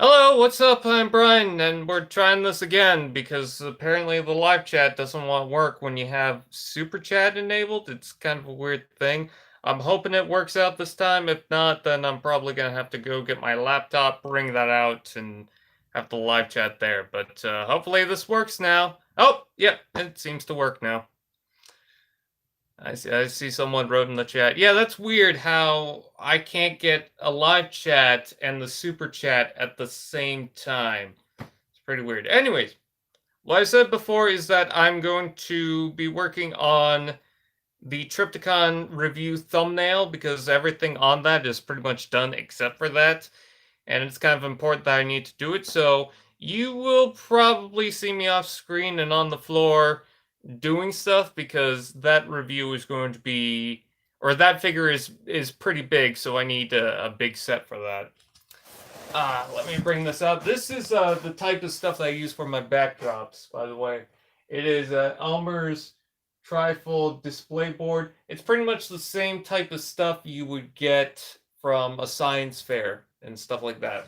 Hello, what's up? I'm Brian, and we're trying this again because apparently the live chat doesn't want to work when you have super chat enabled. It's kind of a weird thing. I'm hoping it works out this time. If not, then I'm probably gonna have to go get my laptop, bring that out, and have the live chat there. But hopefully this works now. Oh, yep, it seems to work now. I see someone wrote in the chat. Yeah, that's weird how I can't get a live chat and the super chat at the same time. It's pretty weird. Anyways, what I said before is that I'm going to be working on the Triptychon review thumbnail because everything on that is pretty much done except for that. And it's kind of important that I need to do it. So you will probably see me off screen and on the floor doing stuff because that review is going to be, or that figure is pretty big, so I need a big set for that. Let me bring this up. This is the type of stuff that I use for my backdrops, by the way. It is Elmer's trifold display board. It's pretty much the same type of stuff you would get from a science fair and stuff like that.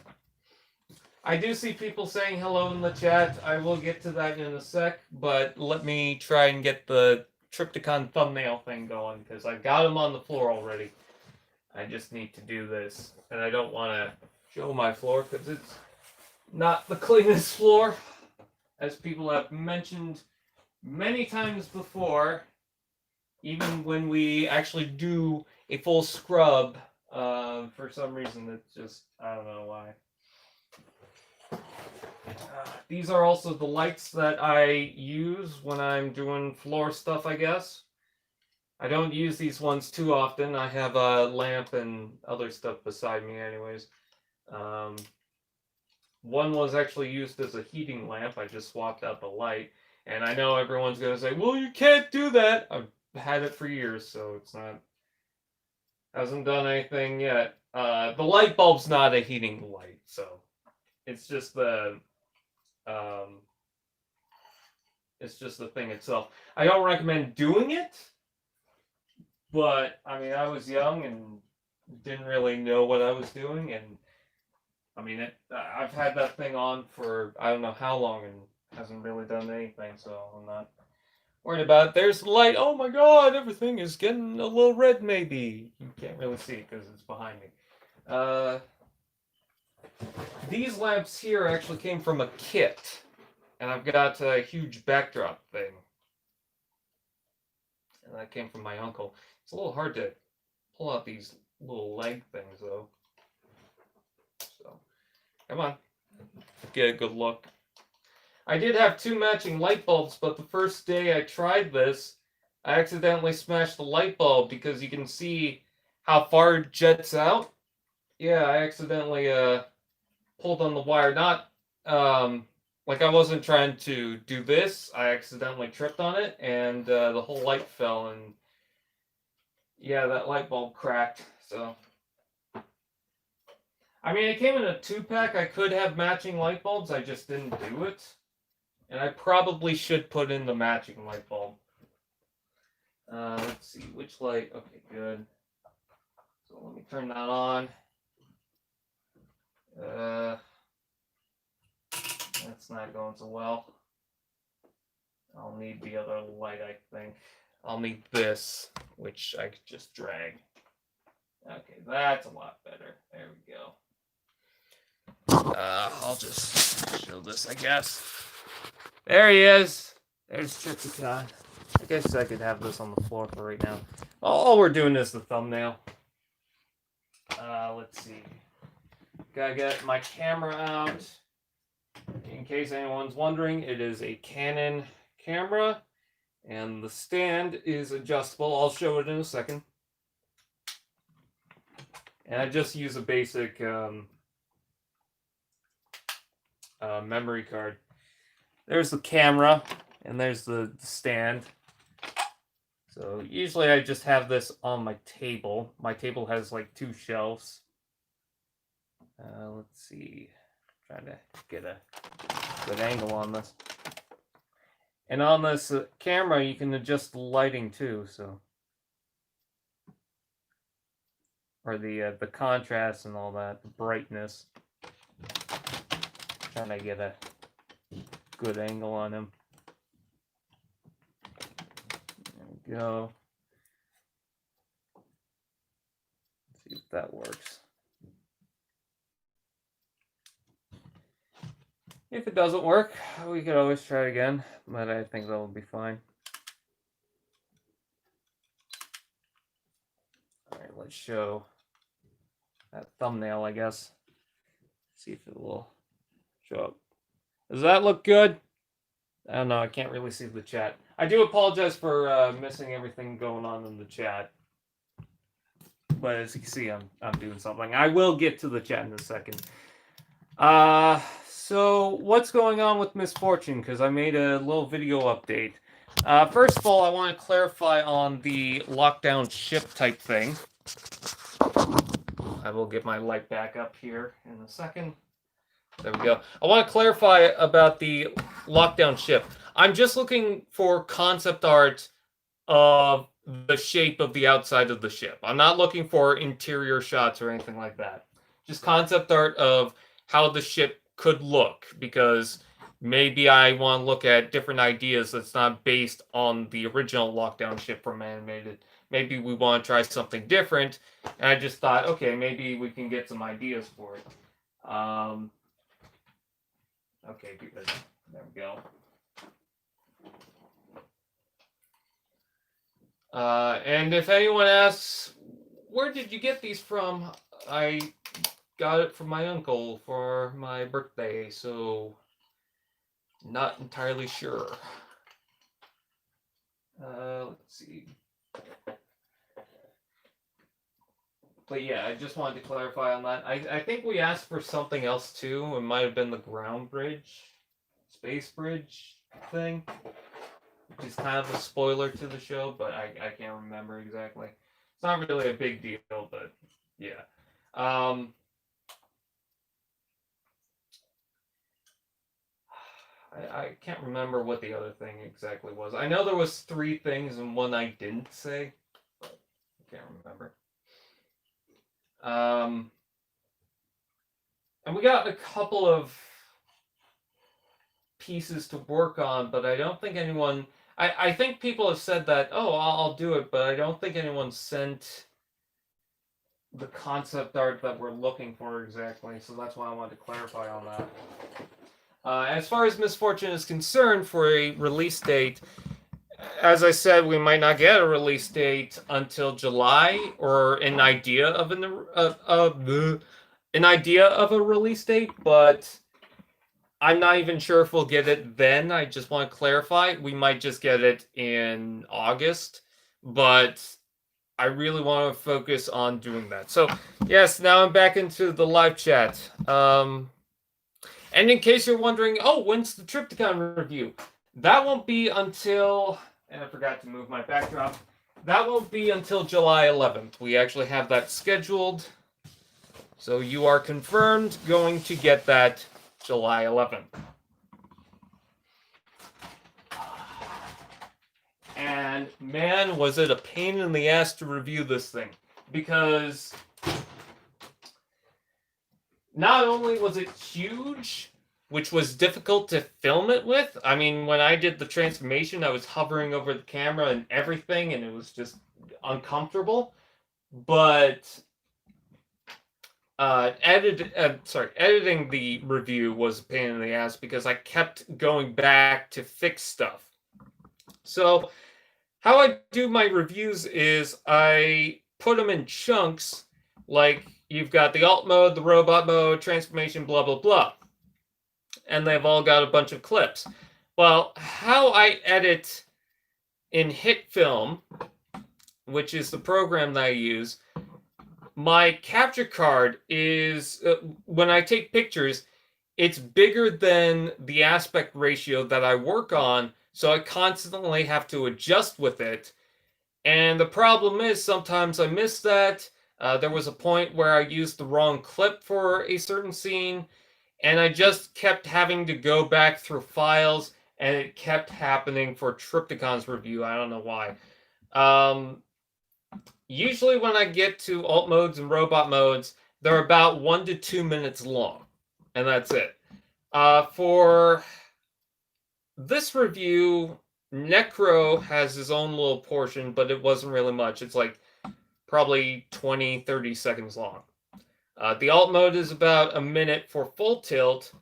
I do see people saying hello in the chat. I will get to that in a sec, but let me try and get the Triptychon thumbnail thing going because I got them on the floor already. I just need to do this, and I don't want to show my floor because it's not the cleanest floor, as people have mentioned many times before. Even when we actually do a full scrub, for some reason it's just, I don't know why. These are also the lights that I use when I'm doing floor stuff, I guess. I don't use these ones too often. I have a lamp and other stuff beside me anyways. One was actually used as a heating lamp. I just swapped out the light. And I know everyone's going to say, well, you can't do that. I've had it for years, so it's not... hasn't done anything yet. The light bulb's not a heating light, so... It's just the... it's just the thing itself. I don't recommend doing it, but I mean, I was young and didn't really know what I was doing, and I mean, I've had that thing on for I don't know how long and hasn't really done anything, so I'm not worried about it. There's the light. Oh my God, everything is getting a little red. Maybe you can't really see it because it's behind me. These lamps here actually came from a kit. And I've got a huge backdrop thing. And that came from my uncle. It's a little hard to pull out these little leg things, though. So, come on. Get a good look. I did have two matching light bulbs, but the first day I tried this, I accidentally smashed the light bulb because you can see how far it jets out. Yeah, I accidentally pulled on the wire. Not like I wasn't trying to do this. I accidentally tripped on it, and the whole light fell, and yeah, that light bulb cracked. So, I mean, it came in a 2-pack. I could have matching light bulbs. I just didn't do it, and I probably should put in the matching light bulb. Let's see which light. Okay, good. So let me turn that on. That's not going so well. I'll need the other light, I think. I'll need this, which I could just drag. Okay, that's a lot better. There we go. I'll just show this, I guess. There he is. There's Triptychon. I guess I could have this on the floor for right now. All we're doing is the thumbnail. Let's see. Gotta get my camera out. In case anyone's wondering, it is a Canon camera, and the stand is adjustable. I'll show it in a second. And I just use a basic memory card. There's the camera, and there's the stand. So usually I just have this on my table. My table has like 2 shelves. Let's see. Trying to get a good angle on this. And on this camera, you can adjust the lighting too, so. Or the contrast and all that, the brightness. Trying to get a good angle on him. There we go. Let's see if that works. If it doesn't work, we could always try it again, but I think that will be fine. Alright, let's show that thumbnail, I guess. See if it will show up. Does that look good? I don't know, I can't really see the chat. I do apologize for missing everything going on in the chat. But as you can see, I'm doing something. I will get to the chat in a second. So what's going on with Misfortune? Because I made a little video update. First of all, I want to clarify on the lockdown ship type thing. I will get my light back up here in a second. There we go. I want to clarify about the lockdown ship. I'm just looking for concept art of the shape of the outside of the ship. I'm not looking for interior shots or anything like that. Just concept art of how the ship could look, because maybe I want to look at different ideas that's not based on the original lockdown ship from Animated. Maybe we want to try something different, and I just thought, okay, maybe we can get some ideas for it. Okay, good. There we go. And if anyone asks, where did you get these from? I got it from my uncle for my birthday, so not entirely sure. Let's see. But yeah, I just wanted to clarify on that. I think we asked for something else too. It might have been the ground bridge, space bridge thing, which is kind of a spoiler to the show, but I can't remember exactly. It's not really a big deal, but yeah. I can't remember what the other thing exactly was. I know there was 3 things and one I didn't say, but I can't remember. And we got a couple of pieces to work on, but I don't think anyone... I think people have said that, oh, I'll do it, but I don't think anyone sent the concept art that we're looking for exactly, so that's why I wanted to clarify on that. As far as Misfortune is concerned, for a release date, as I said, we might not get a release date until July, or an idea of an idea of a release date, but I'm not even sure if we'll get it then. I just want to clarify. We might just get it in August, but I really want to focus on doing that. So, yes, now I'm back into the live chat. And in case you're wondering, oh, when's the Triptychon review? That won't be until, and I forgot to move my backdrop, that won't be until July 11th. We actually have that scheduled. So you are confirmed going to get that July 11th. And man, was it a pain in the ass to review this thing. Because not only was it huge, which was difficult to film it with. I mean, when I did the transformation, I was hovering over the camera and everything, and it was just uncomfortable. But editing the review was a pain in the ass because I kept going back to fix stuff. So how I do my reviews is I put them in chunks, like you've got the alt mode, the robot mode, transformation, blah, blah, blah. And they've all got a bunch of clips. Well, how I edit in HitFilm, which is the program that I use, my capture card is, when I take pictures, it's bigger than the aspect ratio that I work on, so I constantly have to adjust with it. And the problem is sometimes I miss that. There was a point where I used the wrong clip for a certain scene, and I just kept having to go back through files, and it kept happening for Triptychon's review. I don't know why. Usually when I get to alt modes and robot modes, they're about 1 to 2 minutes long, and that's it. For this review, Necro has his own little portion, but it wasn't really much. It's like probably 20, 30 seconds long. The alt mode is about a minute for full tilt.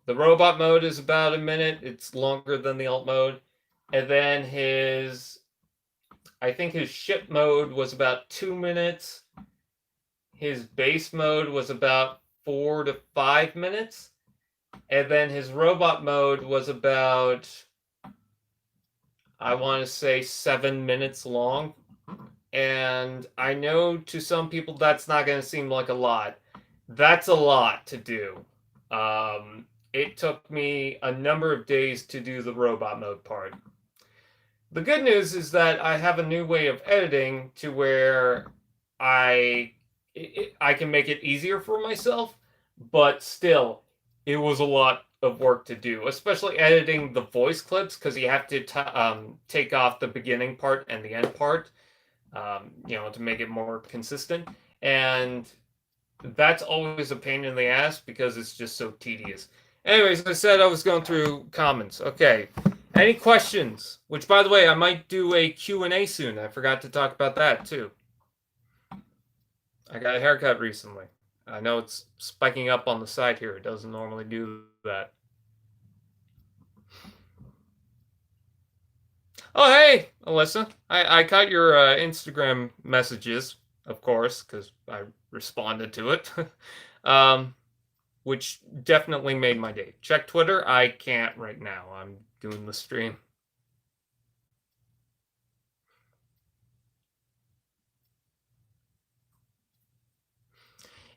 The robot mode is about a minute. It's longer than the alt mode. And then I think his ship mode was about 2 minutes. His base mode was about 4 to 5 minutes. And then his robot mode was about, I want to say, 7 minutes long. And I know to some people that's not going to seem like a lot. That's a lot to do. It took me a number of days to do the robot mode part. The good news is that I have a new way of editing to where I can make it easier for myself, but still, it was a lot of work to do, especially editing the voice clips because you have to take off the beginning part and the end part, to make it more consistent. And that's always a pain in the ass because it's just so tedious. Anyways, I said I was going through comments. Okay. Any questions? Which, by the way, I might do a Q&A soon. I forgot to talk about that, too. I got a haircut recently. I know it's spiking up on the side here. It doesn't normally do that. Oh, hey, Alyssa. I caught your Instagram messages, of course, because I responded to it. Which definitely made my day. Check Twitter. I can't right now. I'm doing the stream.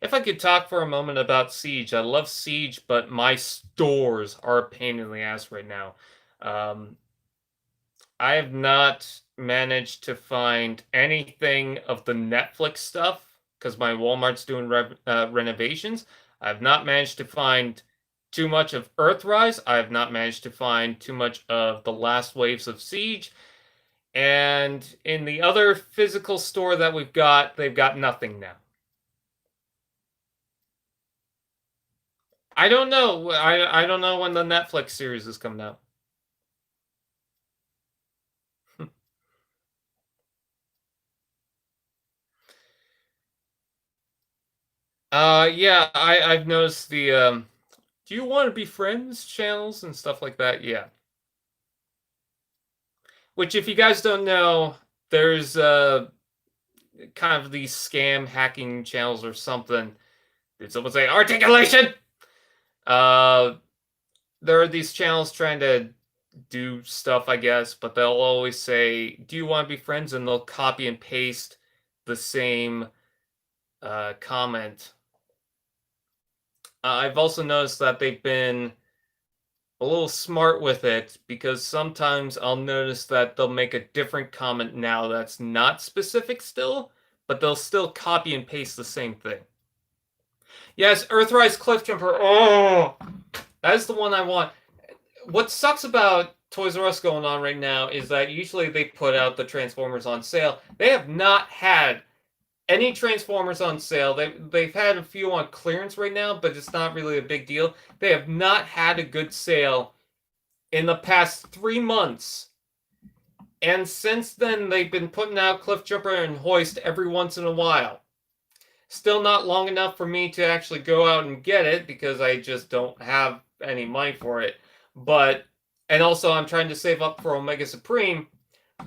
If I could talk for a moment about Siege, I love Siege, but my stores are a pain in the ass right now. I have not managed to find anything of the Netflix stuff because my Walmart's doing renovations. I have not managed to find too much of Earthrise. I have not managed to find too much of the last waves of Siege. And in the other physical store that we've got, they've got nothing now. I don't know. I don't know when the Netflix series is coming out. Yeah, I've noticed the do you want to be friends channels and stuff like that. Yeah. Which, if you guys don't know, there's kind of these scam hacking channels or something. Did someone say articulation? There are these channels trying to do stuff, I guess, but they'll always say, "Do you want to be friends?" And they'll copy and paste the same comment. I've also noticed that they've been a little smart with it because sometimes I'll notice that they'll make a different comment now that's not specific still, but they'll still copy and paste the same thing. Yes, Earthrise Cliffjumper. Oh, that is the one I want. What sucks about Toys R Us going on right now is that usually they put out the Transformers on sale. They have not had any Transformers on sale. They've had a few on clearance right now, but it's not really a big deal. They have not had a good sale in the past 3 months. And since then, they've been putting out Cliffjumper and Hoist every once in a while. Still not long enough for me to actually go out and get it because I just don't have any money for it. And also I'm trying to save up for Omega Supreme,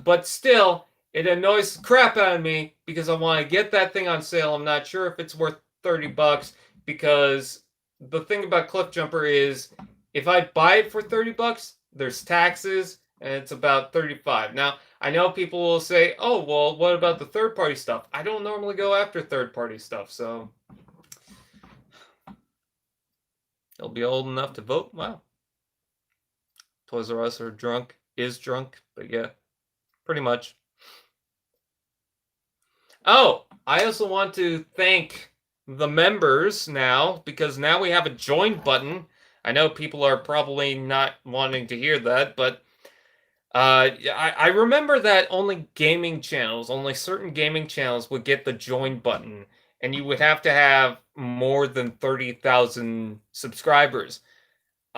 but still, it annoys the crap out of me because I want to get that thing on sale. I'm not sure if it's worth $30 because the thing about Cliffjumper is if I buy it for $30, there's taxes and it's about $35. Now, I know people will say, "Oh, well, what about the third-party stuff?" I don't normally go after third-party stuff, so they'll be old enough to vote. Wow. Toys R Us is drunk, but yeah, pretty much. Oh, I also want to thank the members now because now we have a join button. I know people are probably not wanting to hear that, but I remember that only certain gaming channels would get the join button, and you would have to have more than 30,000 subscribers.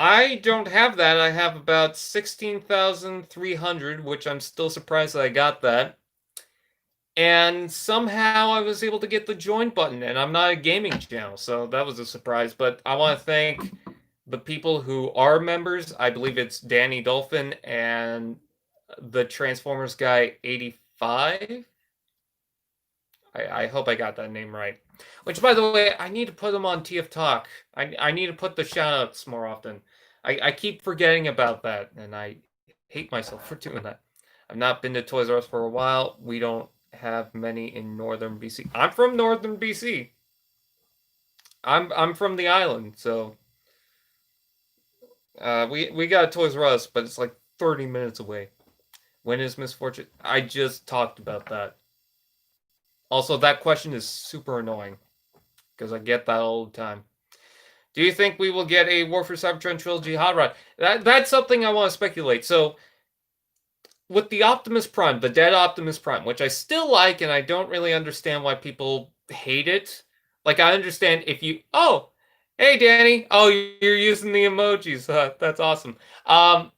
I don't have that. I have about 16,300, which I'm still surprised that I got that. And somehow I was able to get the join button, and I'm not a gaming channel, so that was a surprise. But I want to thank the people who are members. I believe it's Danny Dolphin and the Transformers guy 85. I hope I got that name right. Which, by the way, I need to put them on TF Talk. I need to put the shoutouts more often. I keep forgetting about that, and I hate myself for doing that. I've not been to Toys R Us for a while. We don't have many in northern BC. I'm from northern BC. I'm from the island, so we got a Toys R Us, but it's like 30 minutes away. When is Misfortune? I just talked about that. Also, that question is super annoying because I get that all the time. Do you think we will get a War for Cybertron trilogy hot rod? That's something I want to speculate. So, with the Optimus Prime, the dead Optimus Prime, which I still like, and I don't really understand why people hate it. Like, I understand if you, oh, hey Danny, oh, you're using the emojis. That's awesome. Uh,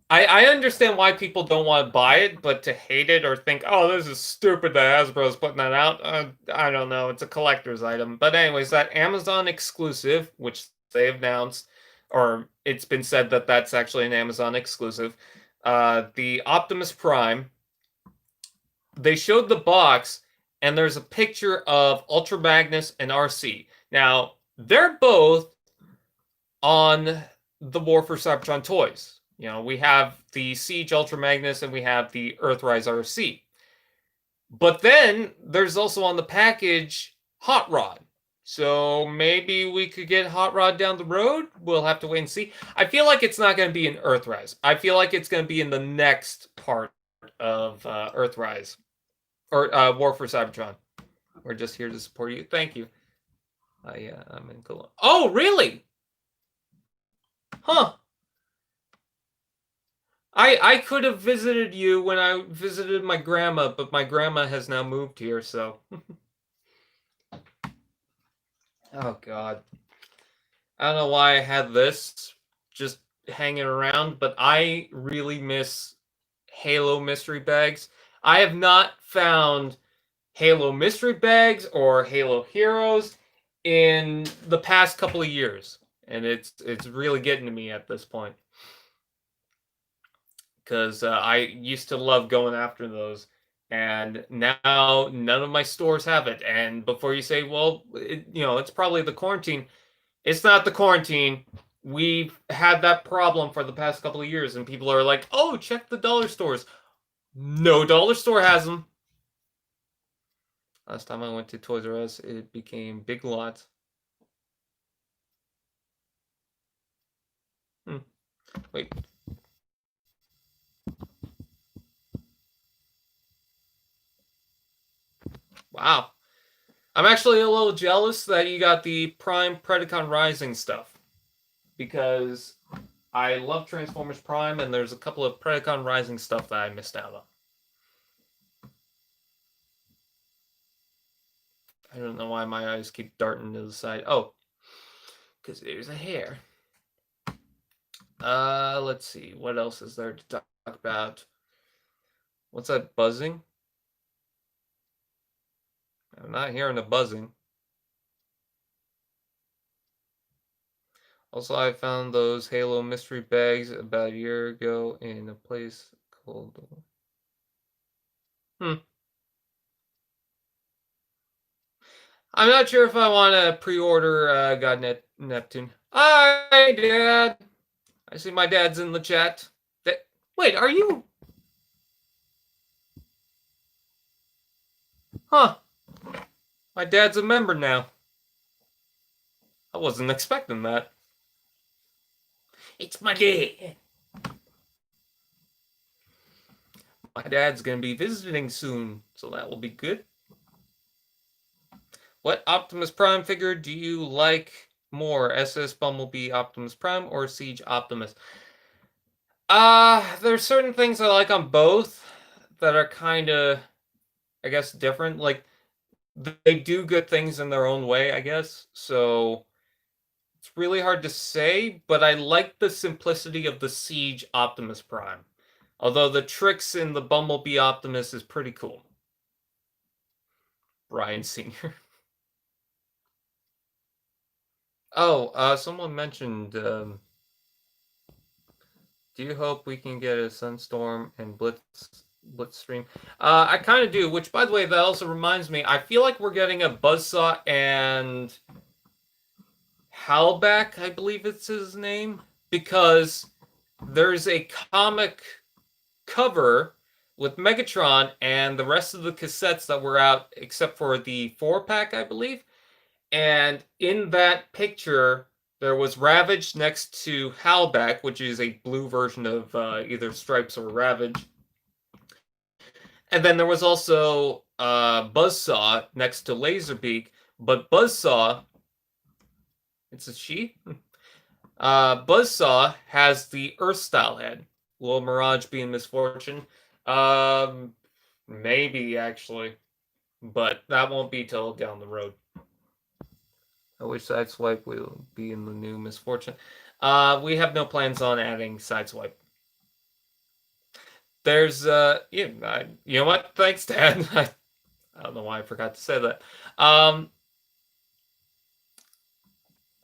I understand why people don't want to buy it, but to hate it or think, oh, this is stupid that Hasbro's putting that out, I don't know. It's a collector's item. But anyways, that Amazon exclusive, which they have announced, or it's been said that that's actually an Amazon exclusive, the Optimus Prime, they showed the box, and there's a picture of Ultra Magnus and RC. Now, they're both on the War for Cybertron toys. You know, we have the Siege Ultra Magnus and we have the Earthrise RC. But then there's also on the package Hot Rod. So maybe we could get Hot Rod down the road. We'll have to wait and see. I feel like it's not going to be in Earthrise. I feel like it's going to be in the next part of Earthrise or War for Cybertron. We're just here to support you. Thank you. I'm in Cologne. Oh, really? Huh. I could have visited you when I visited my grandma, but my grandma has now moved here, so. Oh, God. I don't know why I had this just hanging around, but I really miss Halo mystery bags. I have not found Halo mystery bags or Halo Heroes in the past couple of years, and it's really getting to me at this point. Because I used to love going after those, and now none of my stores have it. And before you say, well, it's probably the quarantine. It's not the quarantine. We've had that problem for the past couple of years, and people are like, oh, check the dollar stores. No dollar store has them. Last time I went to Toys R Us, it became Big Lots. Wait. Wow. I'm actually a little jealous that you got the Prime Predacon Rising stuff. Because I love Transformers Prime, and there's a couple of Predacon Rising stuff that I missed out on. I don't know why my eyes keep darting to the side. Oh, because there's a hair. Let's see. What else is there to talk about? What's that buzzing? I'm not hearing a buzzing. Also, I found those Halo mystery bags about a year ago in a place called... I'm not sure if I want to pre-order God Neptune. Hi, Dad. I see my dad's in the chat. Wait, are you... Huh. My dad's a member now. I wasn't expecting that. It's my dad. My dad's going to be visiting soon, so that will be good. What Optimus Prime figure do you like more? SS Bumblebee Optimus Prime or Siege Optimus? There's certain things I like on both that are kind of, I guess, different. Like, they do good things in their own way, I guess. So it's really hard to say, but I like the simplicity of the Siege Optimus Prime. Although the tricks in the Bumblebee Optimus is pretty cool. Brian Sr. Oh, someone mentioned, do you hope we can get a Sunstorm and Blitzstream? I kind of do, which, by the way, that also reminds me, I feel like we're getting a Buzzsaw and Howlback, I believe it's his name, because there's a comic cover with Megatron and the rest of the cassettes that were out, except for the 4-pack, I believe. And in that picture, there was Ravage next to Howlback, which is a blue version of either Stripes or Ravage. And then there was also Buzzsaw next to Laserbeak, but Buzzsaw, it's a she? Buzzsaw has the Earth-style head. Will Mirage be in Misfortune? Maybe, actually. But that won't be till down the road. I wish Sideswipe will be in the new Misfortune. We have no plans on adding Sideswipe. There's, you know what? Thanks, Dad. I don't know why I forgot to say that.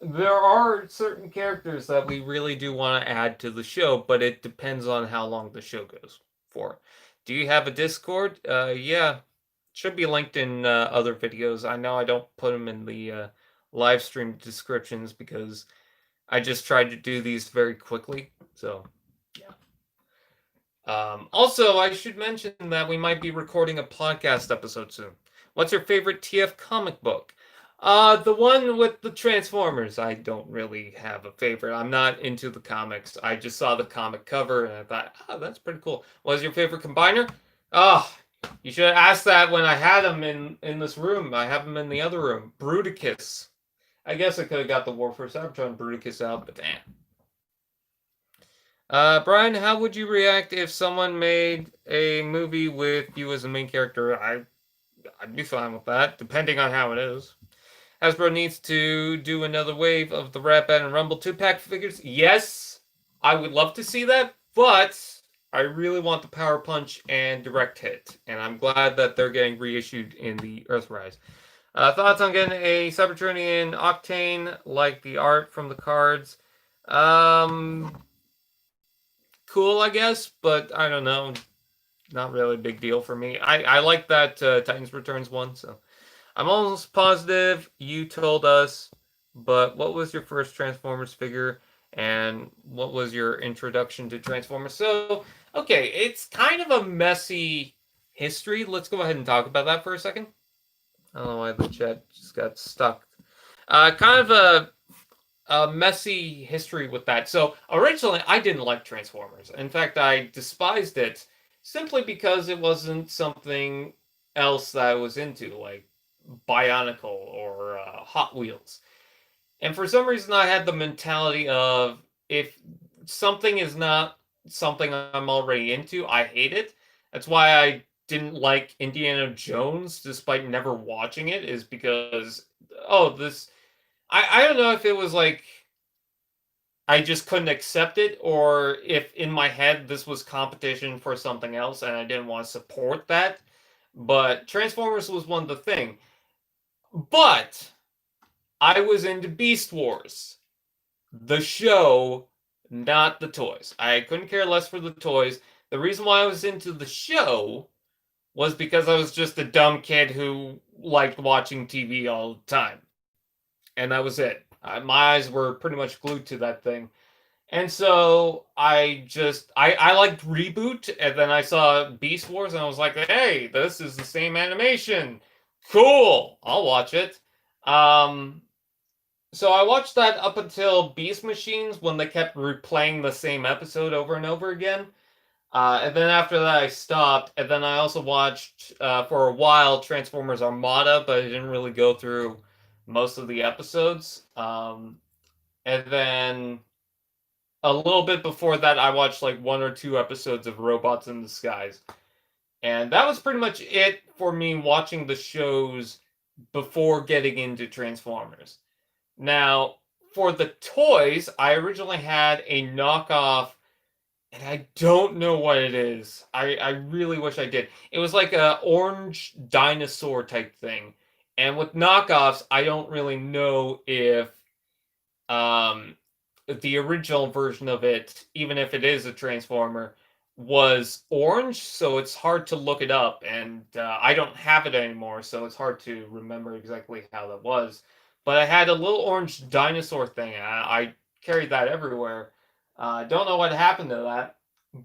There are certain characters that we really do want to add to the show, but it depends on how long the show goes for. Do you have a Discord? Yeah. Should be linked in other videos. I know I don't put them in the live stream descriptions because I just tried to do these very quickly. So, yeah. Also, I should mention that we might be recording a podcast episode soon. What's your favorite TF comic book? The one with the Transformers. I don't really have a favorite. I'm not into the comics. I just saw the comic cover and I thought, oh, that's pretty cool. What was your favorite combiner? Oh, you should have asked that when I had him in this room. I have him in the other room. Bruticus. I guess I could have got the War for Cybertron Bruticus out, but damn. Brian, how would you react if someone made a movie with you as the main character? I'd be fine with that, depending on how it is. Hasbro needs to do another wave of the Rat Bat and Rumble 2-pack figures. Yes, I would love to see that, but I really want the Power Punch and Direct Hit, and I'm glad that they're getting reissued in the Earthrise. Thoughts on getting a Cybertronian Octane, like the art from the cards? Cool, I guess, but I don't know. Not really a big deal for me. I like that Titans Returns one, so I'm almost positive you told us, but what was your first Transformers figure, and what was your introduction to Transformers? So, okay, it's kind of a messy history. Let's go ahead and talk about that for a second. I don't know why the chat just got stuck. Kind of a messy history with that. So originally, I didn't like Transformers. In fact, I despised it simply because it wasn't something else that I was into, like Bionicle or Hot Wheels. And for some reason, I had the mentality of if something is not something I'm already into, I hate it. That's why I didn't like Indiana Jones, despite never watching it, is because, oh, this. I don't know if it was like I just couldn't accept it, or if in my head this was competition for something else and I didn't want to support that. But Transformers was one of the thing. But I was into Beast Wars, the show, not the toys. I couldn't care less for the toys. The reason why I was into the show was because I was just a dumb kid who liked watching TV all the time. And that was it. My eyes were pretty much glued to that thing. And so I liked Reboot, and then I saw Beast Wars, and I was like, hey, this is the same animation. Cool, I'll watch it. So I watched that up until Beast Machines, when they kept replaying the same episode over and over again. And then after that, I stopped. And then I also watched, for a while, Transformers Armada, but I didn't really go through most of the episodes. And then a little bit before that, I watched like 1 or 2 episodes of Robots in Disguise. And that was pretty much it for me watching the shows before getting into Transformers. Now, for the toys, I originally had a knockoff, and I don't know what it is. I really wish I did. It was like a orange dinosaur type thing. And with knockoffs, I don't really know if um, the original version of it, even if it is a Transformer, was orange, so it's hard to look it up, and I don't have it anymore, so it's hard to remember exactly how that was. But I had a little orange dinosaur thing, and I carried that everywhere. I don't know what happened to that,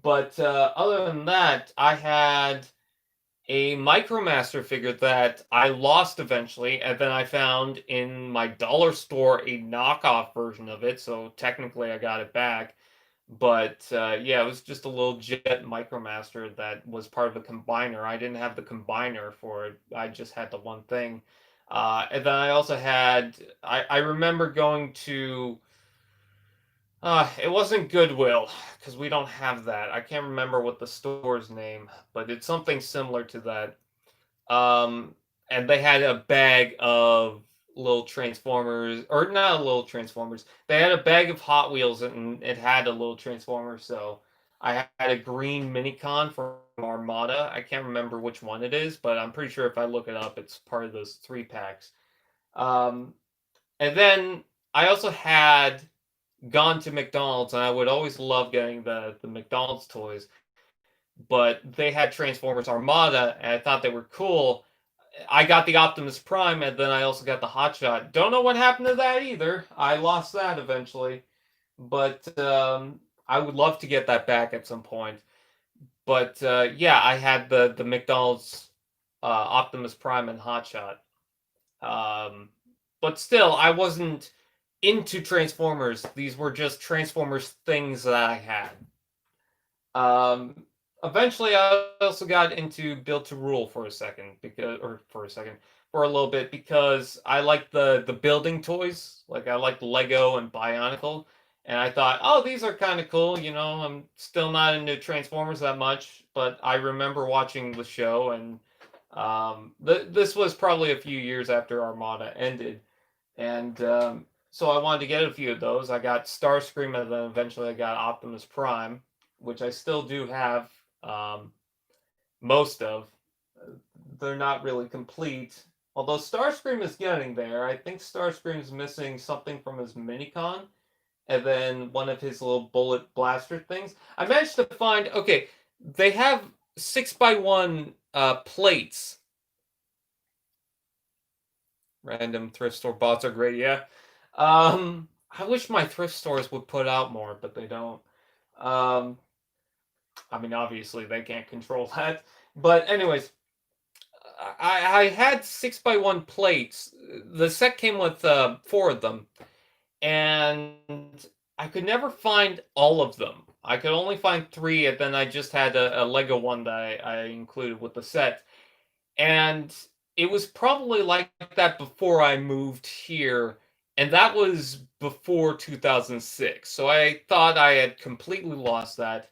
but other than that, I had a Micromaster figure that I lost eventually, and then I found in my dollar store a knockoff version of it, so technically I got it back. But yeah, it was just a little Jet Micromaster that was part of a combiner. I didn't have the combiner for it, I just had the one thing. And then I also had, I remember going to, it wasn't Goodwill, because we don't have that. I can't remember what the store's name, but it's something similar to that. Um, and they had a bag of little Transformers, or not little Transformers. They had a bag of Hot Wheels, and it had a little Transformer. So I had a green Minicon from Armada. I can't remember which one it is, but I'm pretty sure if I look it up, it's part of those 3 packs. Um, and then I also had gone to McDonald's, and I would always love getting the McDonald's toys. But they had Transformers Armada, and I thought they were cool. I got the Optimus Prime, and then I also got the Hotshot. Don't know what happened to that either. I lost that eventually, but I would love to get that back at some point. But yeah, I had the McDonald's Optimus Prime and Hotshot. Um, but still, I wasn't into Transformers. These were just Transformers things that I had. Um, Eventually, I also got into Build to Rule for a second, for a little bit, because I like the building toys. Like I like Lego and Bionicle, and I thought, oh, these are kind of cool. You know, I'm still not into Transformers that much, but I remember watching the show, and this was probably a few years after Armada ended, and so I wanted to get a few of those. I got Starscream, and then eventually I got Optimus Prime, which I still do have um, most of. They're not really complete. Although Starscream is getting there. I think Starscream's missing something from his Minicon, and then one of his little bullet blaster things. I managed to find, okay, they have 6x1 plates. Random thrift store bots are great, yeah. I wish my thrift stores would put out more, but they don't. Um, I mean, obviously they can't control that. But anyways, I had 6x1 plates. The set came with 4 of them, and I could never find all of them. I could only find 3, and then I just had a Lego one that I included with the set. And it was probably like that before I moved here, and that was before 2006. So I thought I had completely lost that.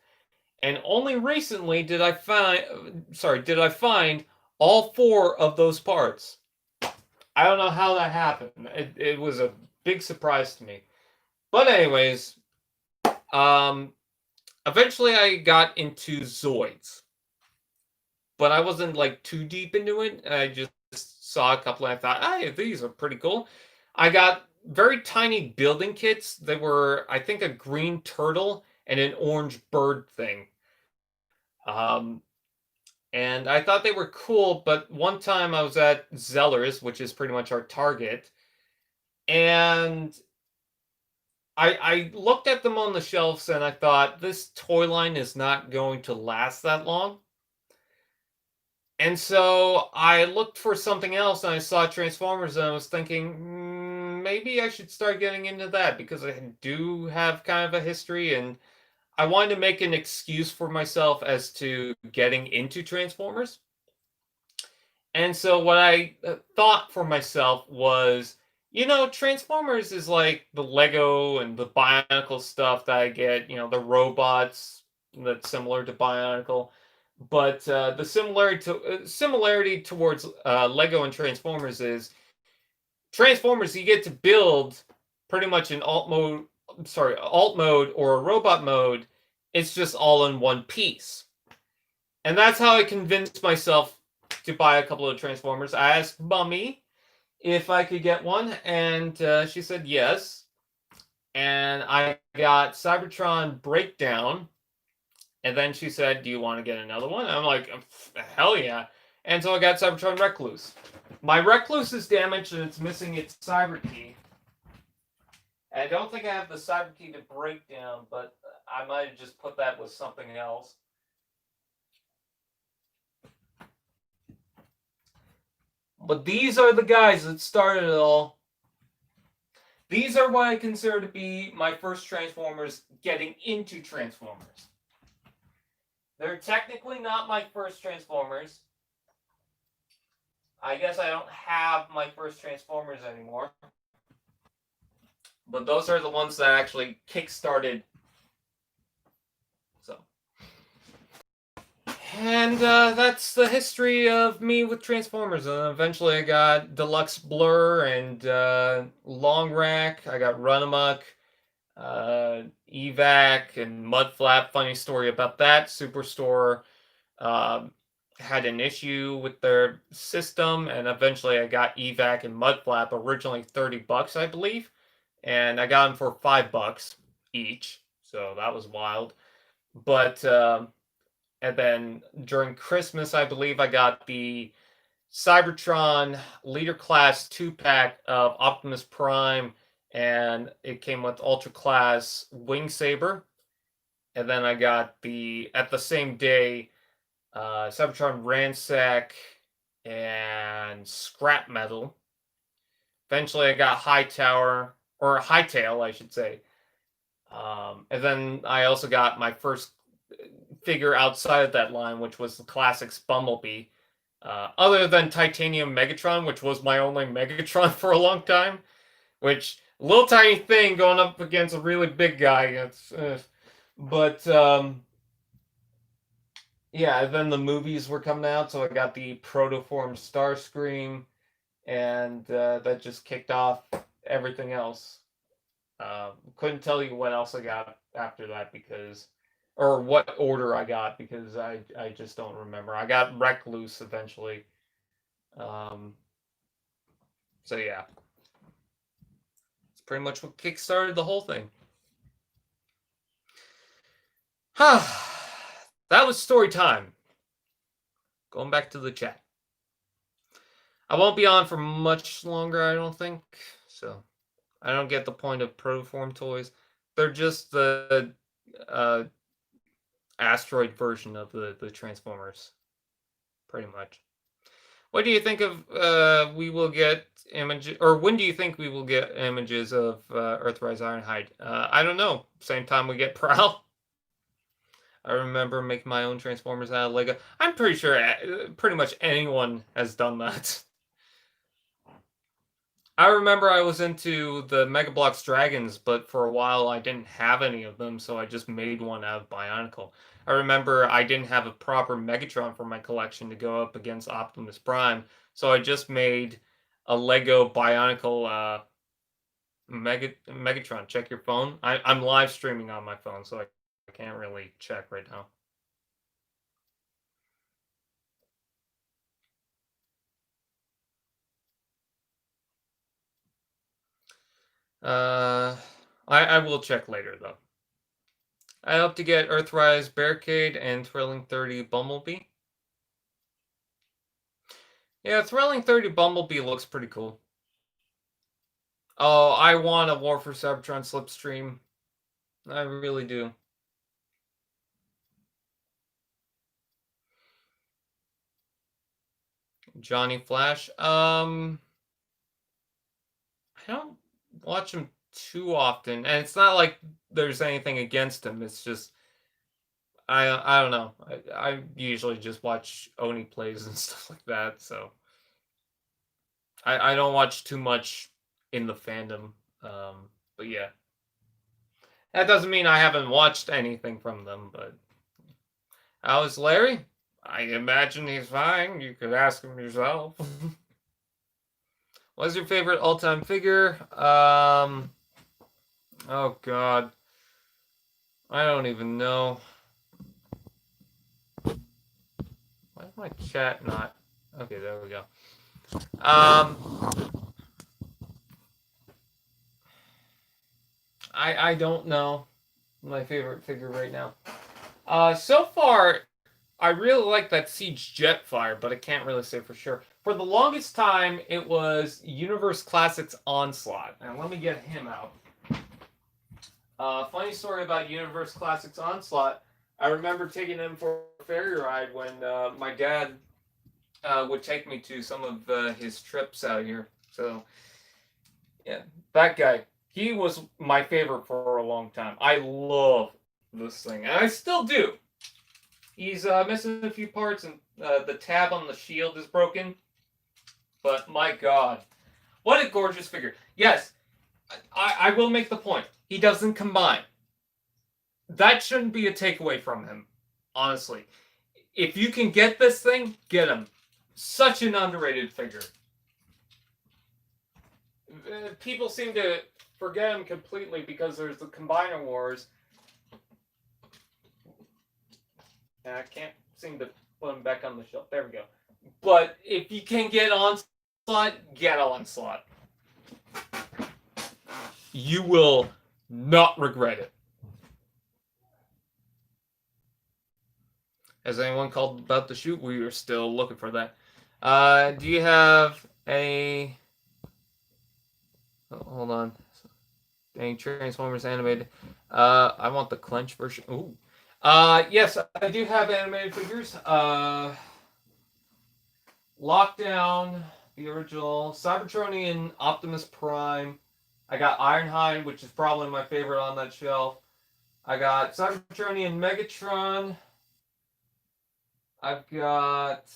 And only recently did I find all 4 of those parts. I don't know how that happened. It was a big surprise to me. But anyways, um, eventually I got into Zoids, but I wasn't like too deep into it. I just saw a couple and I thought, hey, these are pretty cool. I got very tiny building kits. They were, I think, a green turtle and an orange bird thing. Um, and I thought they were cool, but one time I was at Zeller's, which is pretty much our Target, and I looked at them on the shelves and I thought, this toy line is not going to last that long. And so I looked for something else and I saw Transformers and I was thinking, maybe I should start getting into that because I do have kind of a history and I wanted to make an excuse for myself as to getting into Transformers. And so what I thought for myself was, Transformers is like the Lego and the Bionicle stuff that I get, the robots that's similar to Bionicle. But the similarity towards Lego and Transformers is Transformers you get to build pretty much in alt mode or a robot mode. It's just all in one piece, and that's how I convinced myself to buy a couple of Transformers. I asked Mummy if I could get one, and she said yes. And I got Cybertron Breakdown, and then she said, "Do you want to get another one?" I'm like, "Hell yeah!" And so I got Cybertron Recluse. My Recluse is damaged and it's missing its Cyber Key. And I don't think I have the Cyber Key to Breakdown, but I might have just put that with something else. But these are the guys that started it all. These are what I consider to be my first Transformers getting into Transformers. They're technically not my first Transformers. I guess I don't have my first Transformers anymore. But those are the ones that actually kick-started. So. And that's the history of me with Transformers. And eventually I got Deluxe Blur and Long Rack. I got Run Amok, Evac, and Mudflap. Funny story about that. Superstore had an issue with their system, and eventually I got Evac and Mudflap, originally $30, I believe. And I got them for $5 each. So that was wild. But and then during Christmas, I believe I got the Cybertron Leader Class 2-pack of Optimus Prime, and it came with Ultra Class Wing Saber. And then I got at the same day, Cybertron Ransack and Scrap Metal. Eventually, I got Hightail, I should say. And then I also got my first figure outside of that line, which was the Classics Bumblebee. Other than Titanium Megatron, which was my only Megatron for a long time, which little tiny thing going up against a really big guy. But yeah, then the movies were coming out, so I got the Protoform Starscream, and that just kicked off everything else. Couldn't tell you what else I got after that or what order I got because I just don't remember. I got Recluse eventually. So yeah, it's pretty much what kickstarted the whole thing. That was story time. Going back to the chat. I won't be on for much longer, I don't think. So I don't get the point of Protoform toys. They're just the asteroid version of the Transformers, pretty much. What do you think of we will get images, or when do you think we will get images of Earthrise Ironhide? I don't know. Same time we get Prowl. I remember making my own Transformers out of Lego. I'm pretty sure pretty much anyone has done that. I remember I was into the Mega Bloks Dragons, but for a while I didn't have any of them, so I just made one out of Bionicle. I remember I didn't have a proper Megatron for my collection to go up against Optimus Prime, so I just made a Lego Bionicle Megatron. Check your phone. I'm live streaming on my phone, so I can't really check right now. I will check later though. I hope to get Earthrise Barricade and Thrilling 30 Bumblebee. Yeah, Thrilling 30 Bumblebee looks pretty cool. Oh, I want a War for Cybertron Slipstream. I really do. Johnny Flash. I don't watch him too often, and it's not like there's anything against him. It's just I don't know. I usually just watch Oni plays and stuff like that, so I don't watch too much in the fandom. But yeah, that doesn't mean I haven't watched anything from them. But how is Larry? I imagine he's fine. You could ask him yourself. What's your favorite all-time figure? Oh God, I don't even know. Why is my chat not? Okay, there we go. I don't know my favorite figure right now. So far, I really like that Siege Jetfire, but I can't really say for sure. For the longest time, it was Universe Classics Onslaught. And let me get him out. Funny story about Universe Classics Onslaught. I remember taking him for a ferry ride when my dad would take me to some of his trips out here. So, yeah, that guy. He was my favorite for a long time. I love this thing, and I still do. He's missing a few parts, and the tab on the shield is broken. But my God, what a gorgeous figure! Yes, I will make the point. He doesn't combine. That shouldn't be a takeaway from him, honestly. If you can get this thing, get him. Such an underrated figure. People seem to forget him completely because there's the Combiner Wars. And I can't seem to put him back on the shelf. There we go. But if you can get Onslaught, get Onslaught. You will not regret it. Has anyone called about the shoot? We are still looking for that. Do you have a... Oh, hold on. Any Transformers animated? I want the clench version. Ooh. Yes, I do have animated figures. Lockdown, the original, Cybertronian, Optimus Prime. I got Ironhide, which is probably my favorite on that shelf. I got Cybertronian Megatron. I've got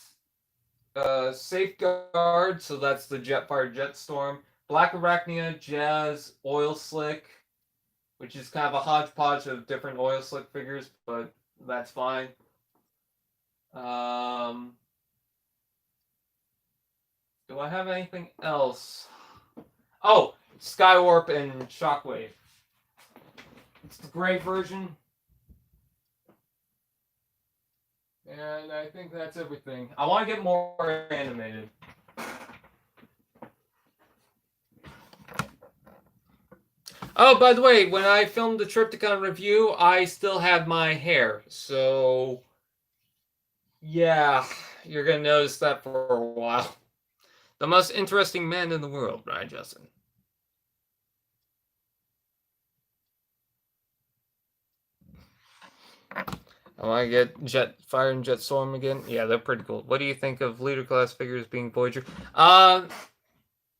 Safeguard, so that's the Jetfire Jetstorm. Black Arachnia, Jazz, Oil Slick, which is kind of a hodgepodge of different Oil Slick figures, but that's fine. Do I have anything else? Oh, Skywarp and Shockwave. It's the gray version. And I think that's everything. I want to get more animated. Oh, by the way, when I filmed the Triptychon review, I still had my hair. So, yeah, you're going to notice that for a while. The most interesting man in the world, right, Justin? I want to get Jetfire and Jetstorm again. Yeah, they're pretty cool. What do you think of leader class figures being Voyager?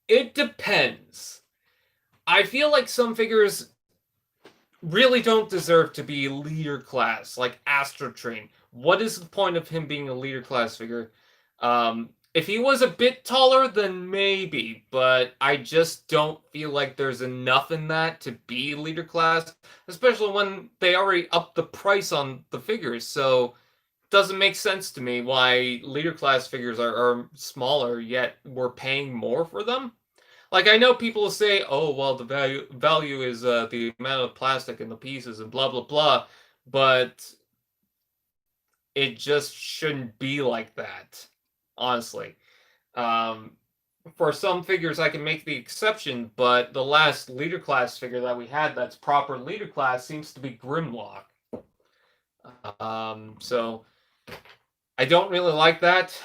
It depends. I feel like some figures really don't deserve to be leader class, like Astro Train. What is the point of him being a leader class figure? If he was a bit taller, then maybe, but I just don't feel like there's enough in that to be leader class, especially when they already upped the price on the figures, so it doesn't make sense to me why leader class figures are smaller, yet we're paying more for them. Like, I know people say, oh, well, the value is the amount of plastic in the pieces and blah, blah, blah, but it just shouldn't be like that. Honestly, for some figures I can make the exception, but the last leader class figure that we had that's proper leader class seems to be Grimlock. So I don't really like that.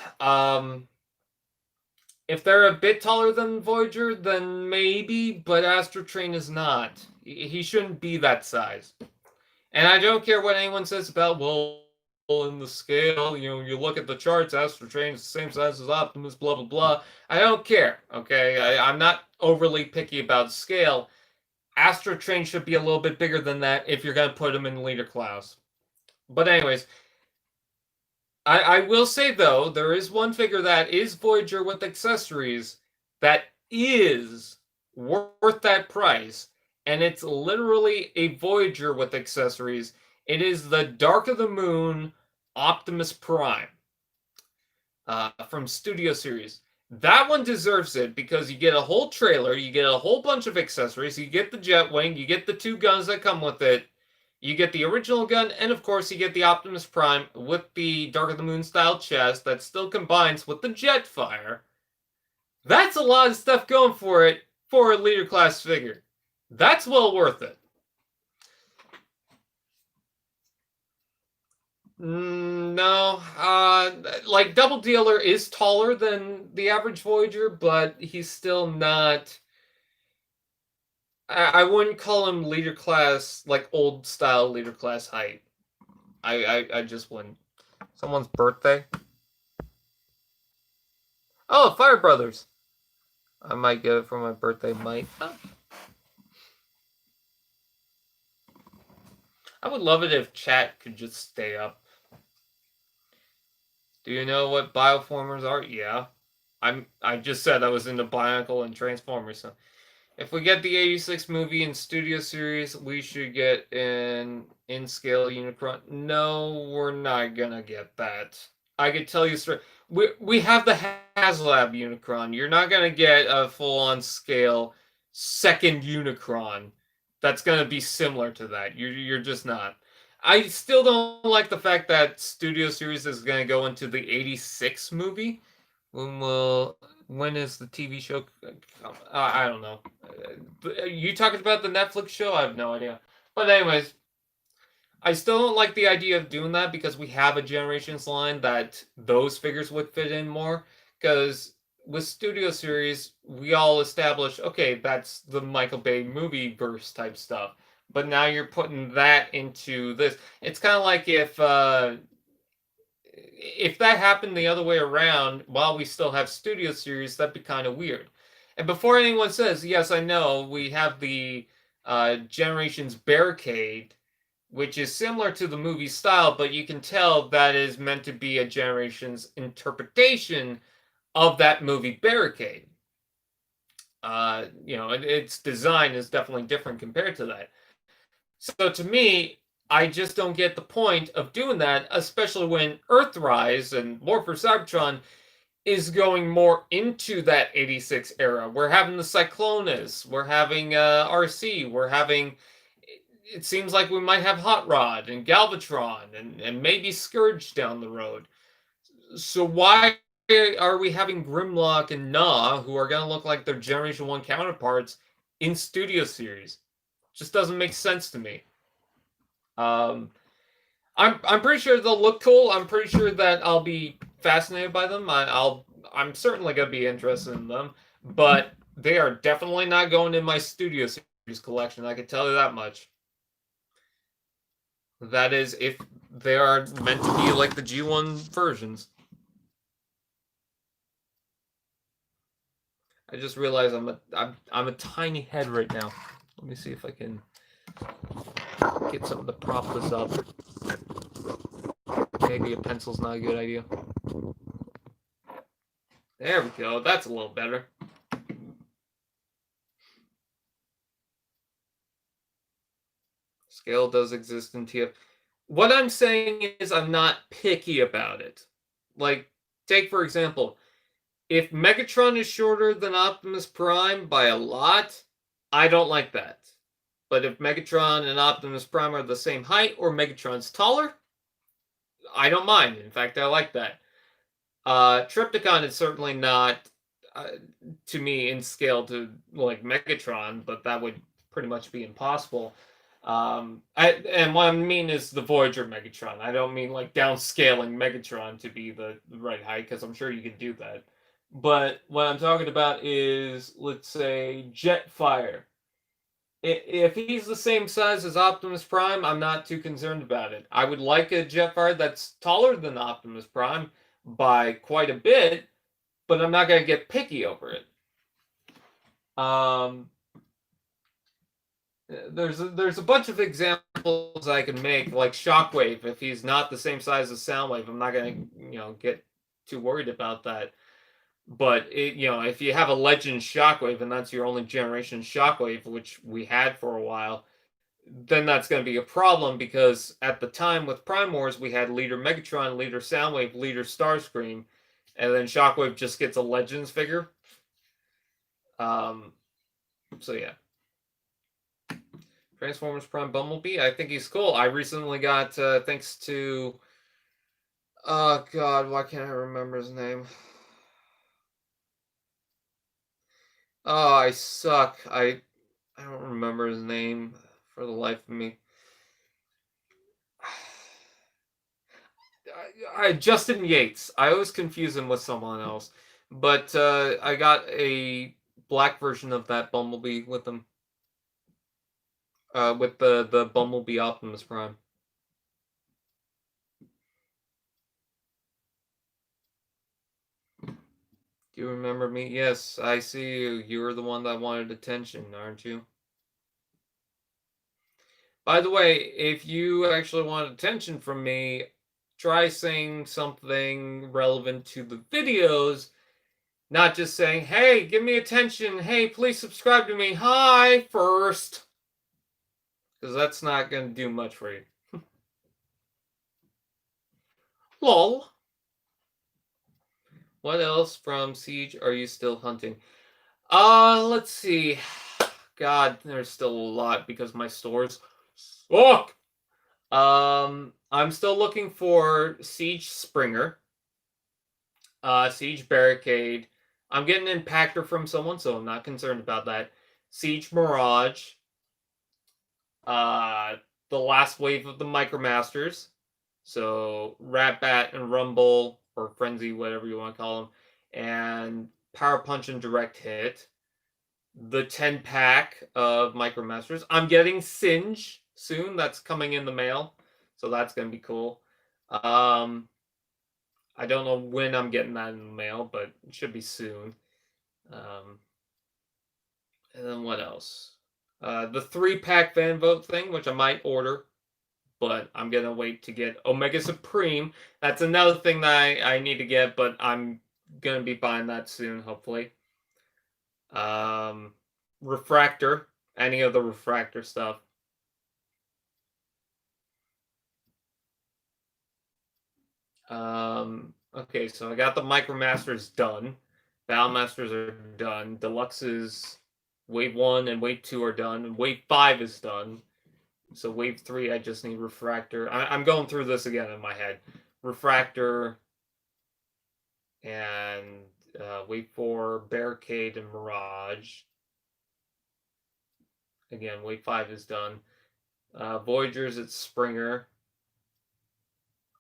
If they're a bit taller than Voyager, then maybe, but Astro Train is not. He shouldn't be that size. And I don't care what anyone says about, well, in the scale, you look at the charts, Astro Train is the same size as Optimus, blah, blah, blah. I don't care, okay? I'm not overly picky about scale. Astro Train should be a little bit bigger than that if you're going to put him in leader class. But anyways, I will say, though, there is one figure that is Voyager with accessories that is worth that price, and it's literally a Voyager with accessories. It is the Dark of the Moon Optimus Prime. from Studio Series. That one deserves it because you get a whole trailer, you get a whole bunch of accessories, you get the jet wing, you get the 2 guns that come with it, you get the original gun, and of course you get the Optimus Prime with the Dark of the Moon style chest that still combines with the jet fire. That's a lot of stuff going for it for a leader class figure. That's well worth it. No, like Double Dealer is taller than the average Voyager, but he's still not. I wouldn't call him leader class, like old style leader class height. I just wouldn't. Someone's birthday. Oh, Fire Brothers. I might get it for my birthday. Might. Oh. I would love it if chat could just stay up. Do you know what bioformers are? Yeah. I just said I was into Bionicle and Transformers. So if we get the 86 movie in Studio Series, we should get an in-scale Unicron. No, we're not gonna get that. I could tell you straight. We have the HasLab Unicron. You're not gonna get a full-on scale second Unicron that's gonna be similar to that. You're just not. I still don't like the fact that Studio Series is going to go into the 86 movie. When is the TV show? I don't know. You talking about the Netflix show? I have no idea. But anyways, I still don't like the idea of doing that because we have a Generations line that those figures would fit in more. Because with Studio Series, we all established, okay, that's the Michael Bay movie verse type stuff. But now you're putting that into this. It's kind of like if that happened the other way around while we still have Studio Series, that'd be kind of weird. And before anyone says, yes, I know, we have the Generations Barricade, which is similar to the movie style, but you can tell that is meant to be a Generations interpretation of that movie Barricade. Its design is definitely different compared to that. So to me, I just don't get the point of doing that, especially when Earthrise and War for Cybertron is going more into that 86 era. We're having the Cyclonus, we're having RC, we're having. It seems like we might have Hot Rod and Galvatron and maybe Scourge down the road. So why are we having Grimlock and Nah, who are going to look like their Generation 1 counterparts, in Studio Series? Just doesn't make sense to me. I'm pretty sure they'll look cool. I'm pretty sure that I'll be fascinated by them. I'm certainly gonna be interested in them, but they are definitely not going in my Studio Series collection. I can tell you that much. That is, if they are meant to be like the G1 versions. I just realized I'm a tiny head right now. Let me see if I can get something to prop this up. Maybe a pencil's not a good idea. There we go. That's a little better. Scale does exist in TF. What I'm saying is I'm not picky about it. Like, take for example, if Megatron is shorter than Optimus Prime by a lot, I don't like that. But if Megatron and Optimus Prime are the same height or Megatron's taller, I don't mind. In fact, I like that. Trypticon is certainly not, to me, in scale to like Megatron, but that would pretty much be impossible. And what I mean is the Voyager Megatron. I don't mean like downscaling Megatron to be the right height, because I'm sure you can do that. But what I'm talking about is, let's say, Jetfire. If he's the same size as Optimus Prime, I'm not too concerned about it. I would like a Jetfire that's taller than Optimus Prime by quite a bit, but I'm not going to get picky over it. There's a bunch of examples I can make, like Shockwave. If he's not the same size as Soundwave, I'm not going to get too worried about that. But if you have a Legend Shockwave and that's your only generation Shockwave, which we had for a while, then that's going to be a problem, because at the time with Prime Wars we had Leader Megatron, Leader Soundwave, Leader Starscream, And then Shockwave just gets a Legends figure. So yeah. Transformers Prime Bumblebee. I think he's cool. I recently got, thanks to, oh god, why can't I remember his name? Oh, I suck. I don't remember his name for the life of me. Justin Yates. I always confuse him with someone else. But I got a black version of that Bumblebee with him. With the Bumblebee Optimus Prime. Do you remember me? Yes, I see you. You were the one that wanted attention, aren't you? By the way, if you actually want attention from me, try saying something relevant to the videos, not just saying, hey, give me attention. Hey, please subscribe to me. Hi, first. Because that's not going to do much for you. Lol. What else from Siege are you still hunting? Let's see. God, there's still a lot because my stores suck. I'm still looking for Siege Springer, Siege Barricade. I'm getting an Impactor from someone, so I'm not concerned about that. Siege Mirage, uh, the last wave of the Micromasters. So Ratbat and Rumble, or Frenzy, whatever you want to call them, and Power Punch and Direct Hit. The 10-pack of Micromasters. I'm getting Singe soon. That's coming in the mail. So that's going to be cool. I don't know when I'm getting that in the mail, but it should be soon. And then what else? The 3-pack fan vote thing, which I might order, but I'm going to wait to get Omega Supreme. That's another thing that I need to get, but I'm going to be buying that soon, hopefully. Refractor, any of the Refractor stuff. Okay, so I got the Micromasters done. Battlemasters are done. Deluxes, Wave 1 and Wave 2 are done. And Wave 5 is done. So Wave 3, I just need Refractor. I'm going through this again in my head. Refractor and Wave 4, Barricade and Mirage. Again, Wave 5 is done. Voyagers, it's Springer.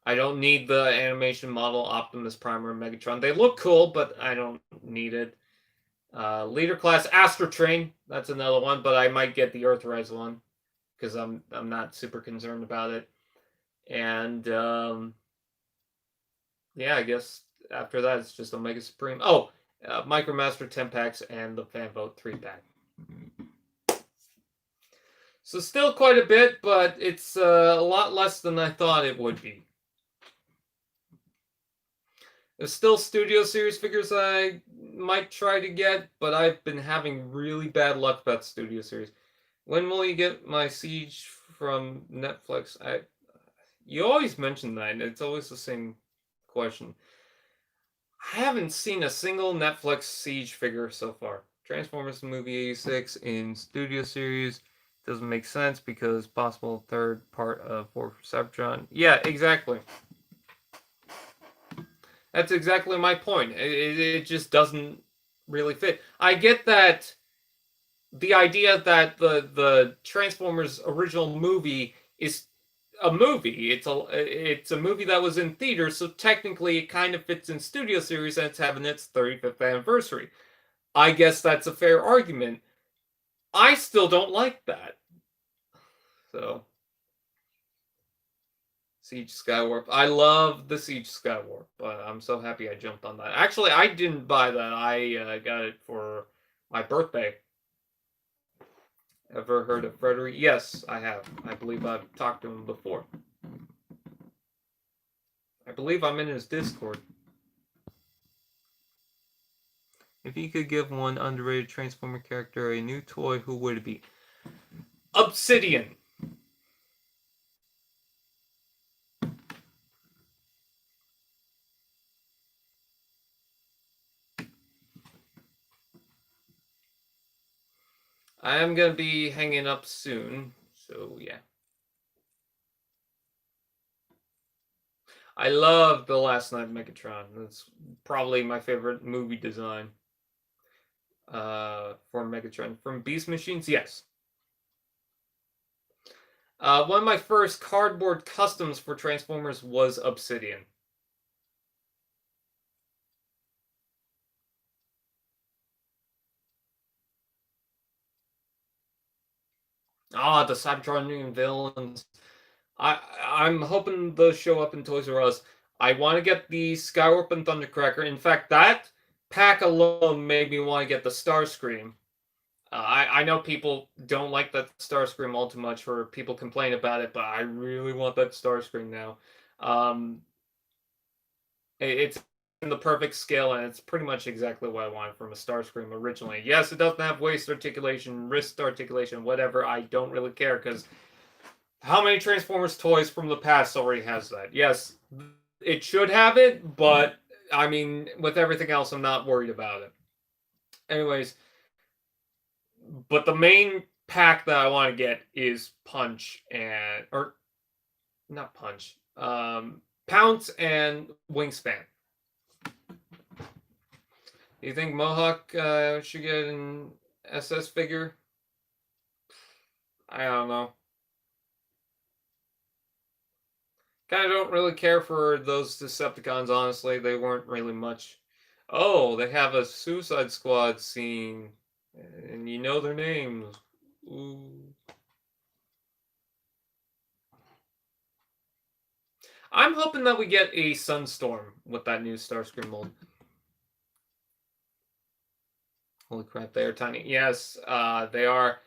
I don't need the animation model Optimus Prime or Megatron. They look cool, but I don't need it. Leader class Astrotrain. That's another one, but I might get the Earthrise one because I'm not super concerned about it. And yeah, I guess after that it's just Omega Supreme. Oh, Micromaster 10 packs and the Fan Vote 3-pack. So still quite a bit, but it's a lot less than I thought it would be. There's still Studio Series figures I might try to get, but I've been having really bad luck about Studio Series. When will you get my Siege from Netflix? You always mention that, and it's always the same question. I haven't seen a single Netflix Siege figure so far. Transformers movie 86 in Studio Series doesn't make sense because possible third part of War for Cybertron. Yeah, exactly. That's exactly my point. It just doesn't really fit. I get that the idea that the Transformers original movie is a movie. It's a movie that was in theaters, so technically it kind of fits in Studio Series and it's having its 35th anniversary. I guess that's a fair argument. I still don't like that. So Siege Skywarp. I love the Siege Skywarp, but I'm so happy I jumped on that. Actually, I didn't buy that. I got it for my birthday. Ever heard of Frederick? Yes, I have. I believe I've talked to him before. I believe I'm in his Discord. If you could give one underrated Transformer character a new toy, who would it be? Obsidian. I am gonna be hanging up soon, so yeah. I love the Last Night Megatron. That's probably my favorite movie design. For Megatron from Beast Machines, yes. One of my first cardboard customs for Transformers was Obsidian. Ah, the Cybertronian villains. I'm hoping those show up in Toys R Us. I want to get the Skywarp and Thundercracker. In fact, that pack alone made me want to get the Starscream. I know people don't like that Starscream all too much, or people complain about it, but I really want that Starscream now. Um, it's in the perfect scale, and it's pretty much exactly what I wanted from a Starscream originally. Yes, it doesn't have waist articulation, wrist articulation, whatever. I don't really care because how many Transformers toys from the past already has that? Yes, it should have it, but I mean, with everything else, I'm not worried about it. Anyways, but the main pack that I want to get is Punch or not Punch, Pounce and Wingspan. Do you think Mohawk should get an SS figure? I don't know. Kind of don't really care for those Decepticons, honestly. They weren't really much. Oh, they have a Suicide Squad scene, and you know their names. Ooh. I'm hoping that we get a Sunstorm with that new Starscream mold. Holy crap, they are tiny. Yes, they are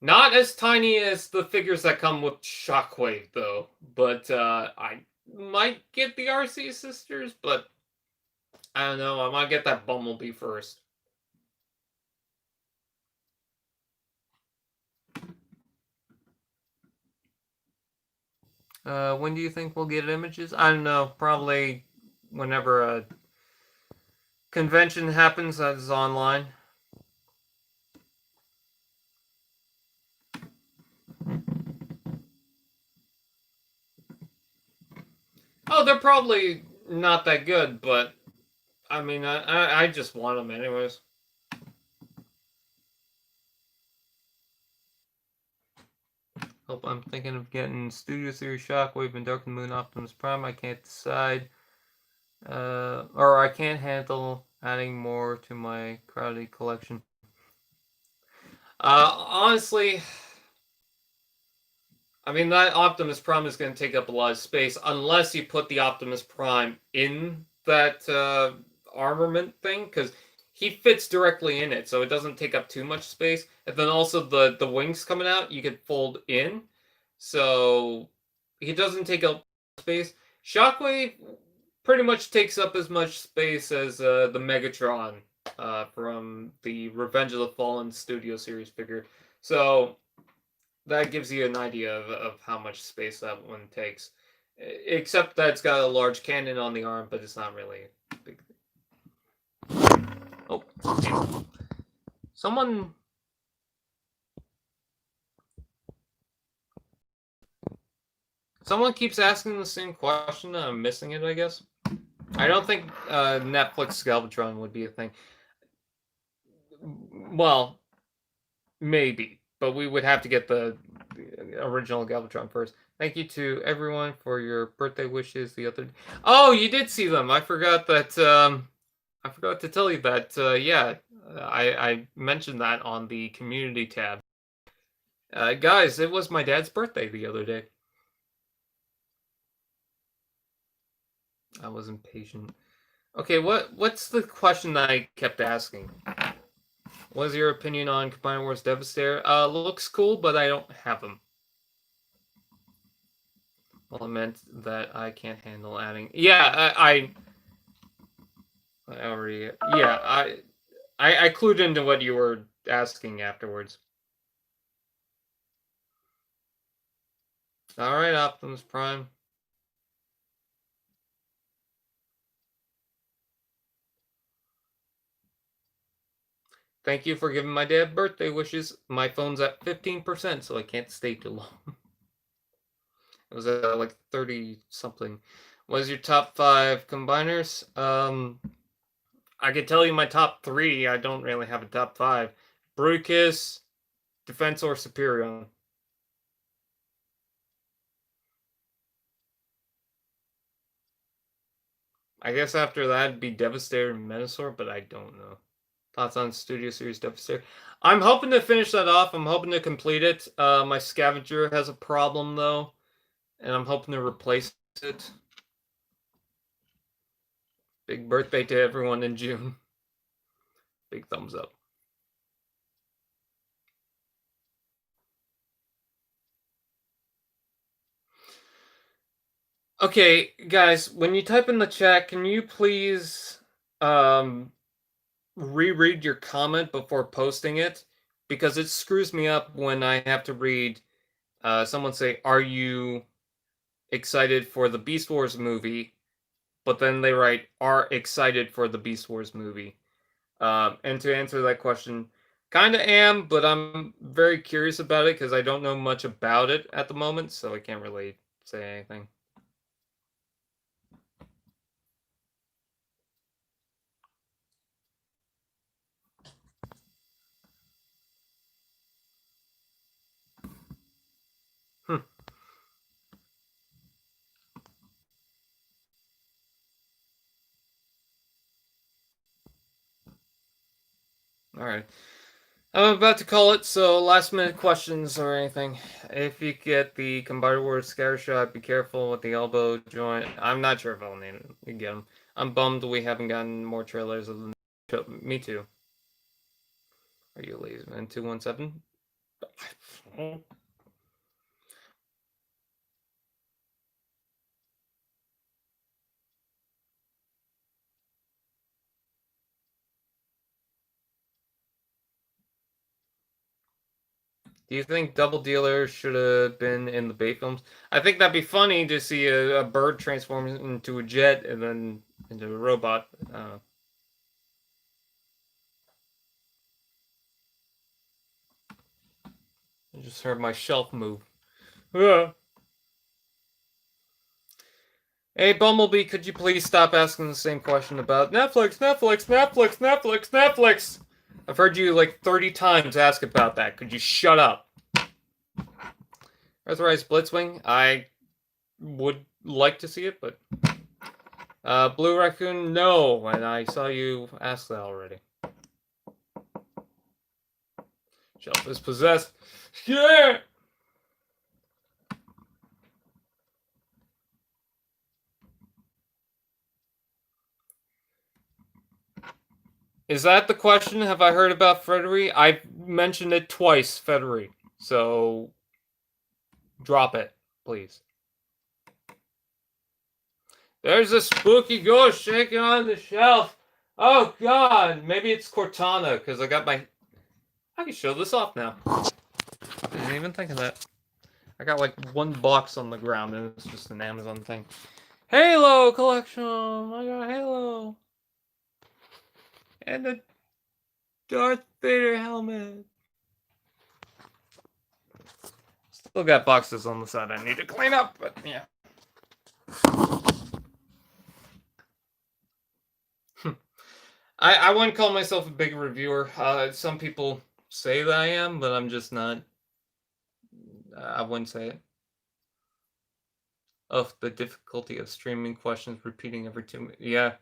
not as tiny as the figures that come with Shockwave, though. But I might get the RC Sisters, but I don't know. I might get that Bumblebee first. When do you think we'll get images? I don't know. Probably whenever a convention happens that is online. Oh, they're probably not that good, but I mean, I just want them anyways. Hope I'm thinking of getting Studio Series Shockwave and Dark Moon Optimus Prime. I can't decide. Or I can't handle adding more to my crowded collection. Honestly, I mean, that Optimus Prime is going to take up a lot of space unless you put the Optimus Prime in that armament thing, because he fits directly in it, so it doesn't take up too much space. And then also the wings coming out, you could fold in, so he doesn't take up space. Shockwave pretty much takes up as much space as the Megatron from the Revenge of the Fallen Studio Series figure. So that gives you an idea of how much space that one takes. Except that it's got a large cannon on the arm, but it's not really a big thing. Oh, damn. Someone... Someone keeps asking the same question, and I'm missing it, I guess. I don't think Netflix Galvatron would be a thing. Well, maybe, but we would have to get the original Galvatron first. Thank you to everyone for your birthday wishes the other day. Oh, you did see them. I forgot that. I forgot to tell you that. Yeah, I mentioned that on the community tab. Guys, it was my dad's birthday the other day. I was impatient. Okay, what's the question that I kept asking? What is your opinion on Combiner Wars Devastator? Looks cool, but I don't have them. Well, it meant that I can't handle adding. Yeah, I already. Yeah, I clued into what you were asking afterwards. All right, Optimus Prime. Thank you for giving my dad birthday wishes. My phone's at 15%, so I can't stay too long. It was at like 30 something. What is your top 5 combiners? I could tell you my top 3. I don't really have a top 5. Bruticus, Defensor, Superior. I guess after that it'd be Devastator and Menasor, but I don't know. Thoughts on Studio Series Devastator? I'm hoping to finish that off. I'm hoping to complete it. My Scavenger has a problem though, and I'm hoping to replace it. Big birthday to everyone in June. Big thumbs up. Okay, guys, when you type in the chat, can you please reread your comment before posting it? Because it screws me up when I have to read someone say, "Are you excited for the Beast Wars movie?" But then they write, "Are excited for the Beast Wars movie." And to answer that question, kind of am, but I'm very curious about it because I don't know much about it at the moment, so I can't really say anything. All right. I'm about to call it, so last minute questions or anything. If you get the Combiner Wars Scatter Shot, be careful with the elbow joint. I'm not sure if I'll need it. You get them. I'm bummed we haven't gotten more trailers of the. Me too. Are you lazy man? 217? Do you think Double Dealer should have been in the Bay films? I think that'd be funny to see a bird transform into a jet and then into a robot. I just heard my shelf move. Hey, Bumblebee, could you please stop asking the same question about Netflix, Netflix, Netflix, Netflix, Netflix? I've heard you like 30 times ask about that. Could you shut up? Earthrise Blitzwing, I would like to see it, but Blue Raccoon, no. And I saw you ask that already. Shelf is possessed. Yeah. Is that the question? Have I heard about Frederick? I've mentioned it twice, Frederick. So drop it, please. There's a spooky ghost shaking on the shelf. Oh god, maybe it's Cortana because I got my. I can show this off now. I didn't even think of that. I got like one box on the ground and it's just an Amazon thing. Halo collection. I got Halo and a Darth Vader helmet. Still got boxes on the side I need to clean up, but yeah. I wouldn't call myself a big reviewer. Some people say that I am, but I'm just not. I wouldn't say it. Of the difficulty of streaming questions repeating every 2 minutes. Yeah.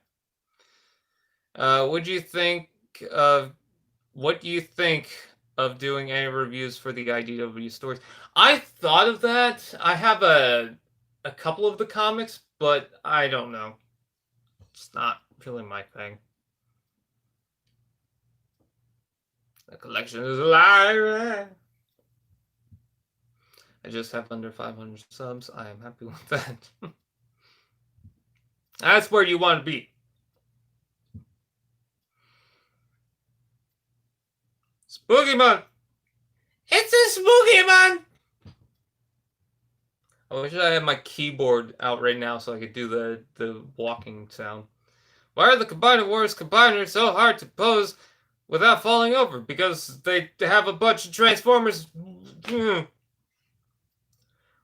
What do you think of doing any reviews for the IDW stories? I thought of that. I have a couple of the comics, but I don't know. It's not really my thing. The collection is alive. I just have under 500 subs. I am happy with that. That's where you want to be. Spooky Man! It's a spooky man! I wish I had my keyboard out right now so I could do the walking sound. Why are the Combiner Wars combiners so hard to pose? without falling over because they have a bunch of Transformers.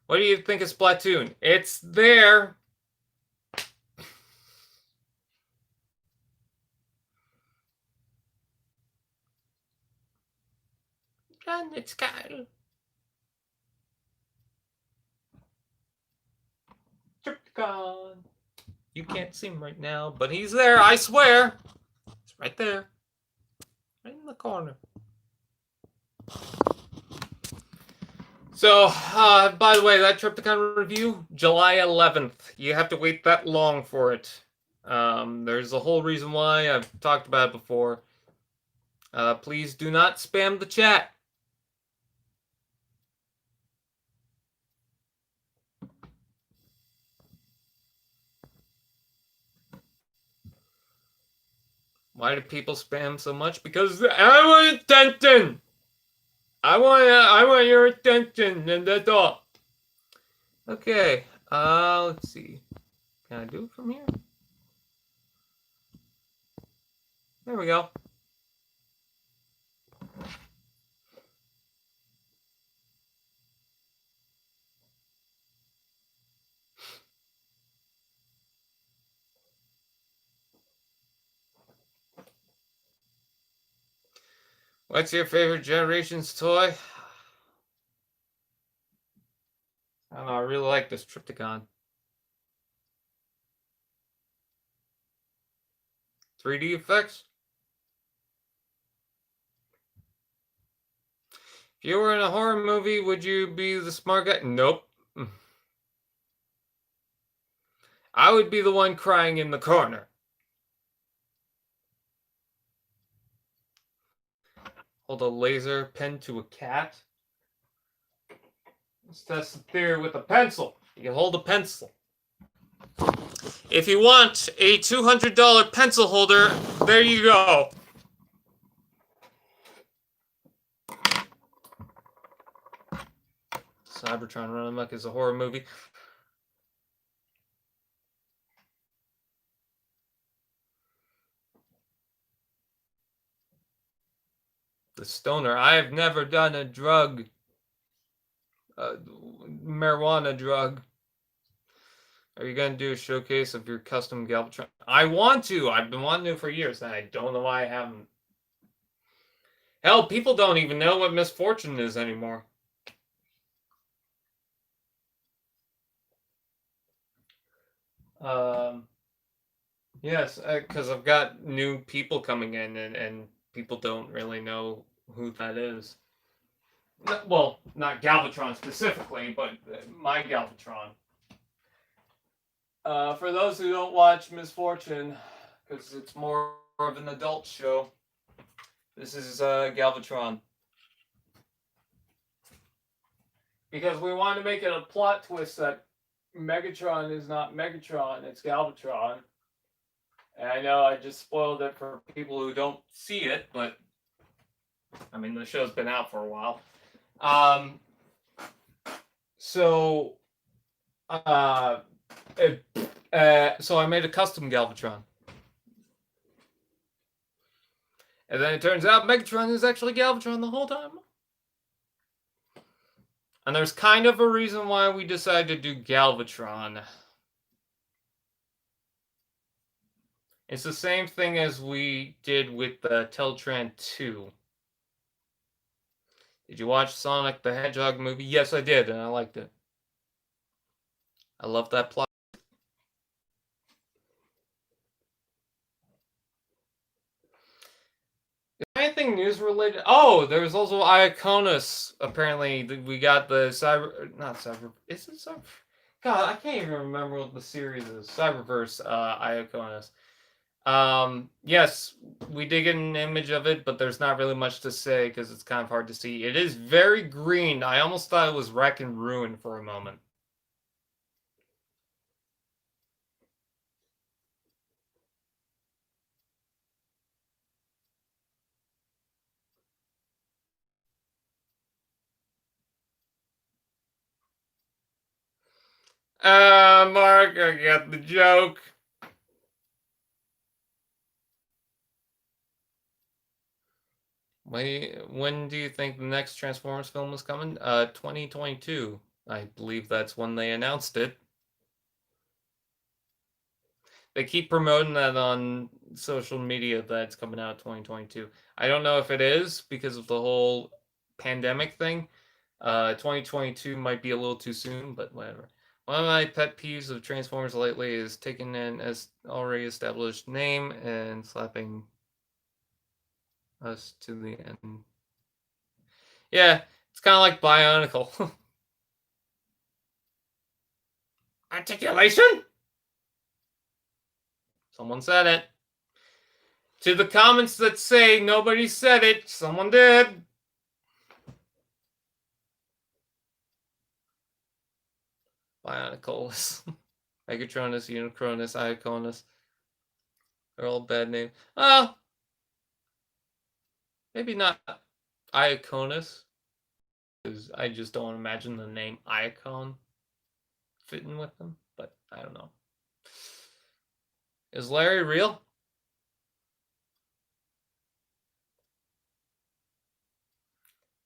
What do you think of Splatoon? It's there. And it's Kyle. Tripticon. You can't see him right now, but he's there, I swear. He's right there. Right in the corner. So, by the way, that Tripticon review, July 11th. You have to wait that long for it. There's a whole reason why. I've talked about it before. Please do not spam the chat. Why do people spam so much? Because I want attention. I want your attention, and that's all. Okay. Let's see. Can I do it from here? There we go. What's your favorite Generations toy? I don't know. I really like this Tripticon. 3D effects. If you were in a horror movie, would you be the smart guy? Nope. I would be the one crying in the corner. Hold a laser pen to a cat. Let's test the theory with a pencil. You can hold a pencil. If you want a $200 pencil holder, there you go. Cybertron Run Amok is a horror movie. The stoner. I have never done a drug. Marijuana drug. Are you gonna do a showcase of your custom Galvatron? I want to. I've been wanting to for years, and I don't know why I haven't. Hell, people don't even know what Misfortune is anymore. Yes, because I've got new people coming in, and people don't really know who that is. Well, not Galvatron specifically, but my Galvatron. For those who don't watch Misfortune, because it's more of an adult show, this is Galvatron. Because we want to make it a plot twist that Megatron is not Megatron, it's Galvatron. And I know I just spoiled it for people who don't see it, but I mean, the show's been out for a while. So I made a custom Galvatron. And then it turns out Megatron is actually Galvatron the whole time. And there's kind of a reason why we decided to do Galvatron. It's the same thing as we did with the Teltran 2. Did you watch Sonic the Hedgehog movie? Yes, I did, and I liked it. I love that plot. Is there anything news related? Oh, there's also Iaconus. Apparently, we got the not Cyber. Is it Cyber? God, I can't even remember what the series is. Cyberverse Iaconus. Yes, we did get an image of it, but there's not really much to say because it's kind of hard to see. It is very green. I almost thought it was Wreck and Ruin for a moment. Mark, I got the joke. When do you think the next Transformers film is coming? 2022. I believe that's when they announced it. They keep promoting that on social media that it's coming out 2022. I don't know if it is because of the whole pandemic thing. 2022 might be a little too soon, but whatever. One of my pet peeves of Transformers lately is taking an already established name and slapping us to the end. Yeah, it's kind of like Bionicle. Articulation? Someone said it. To the comments that say nobody said it, someone did. Bionicles. Megatronus, Unicronus, Iaconus. They're all bad names. Well, maybe not Iaconus. Because I just don't imagine the name Iacon fitting with them. But I don't know. Is Larry real?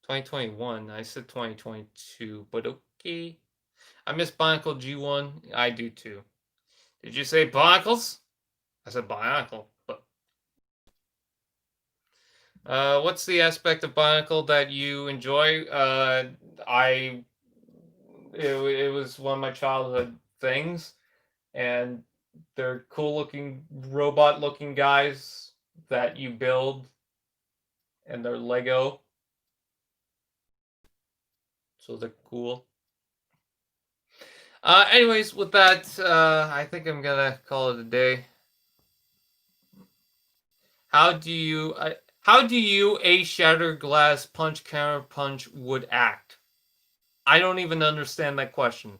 $2021. I said 2022, but okay. I miss Bionicle G1. I do too. Did you say Bionicles? I said Bionicle, but what's the aspect of Bionicle that you enjoy? It was one of my childhood things, and they're cool looking robot looking guys that you build, and they're Lego, so they're cool. Anyways, with that, I think I'm gonna call it a day. How do you, a shattered glass punch counter punch would act? I don't even understand that question.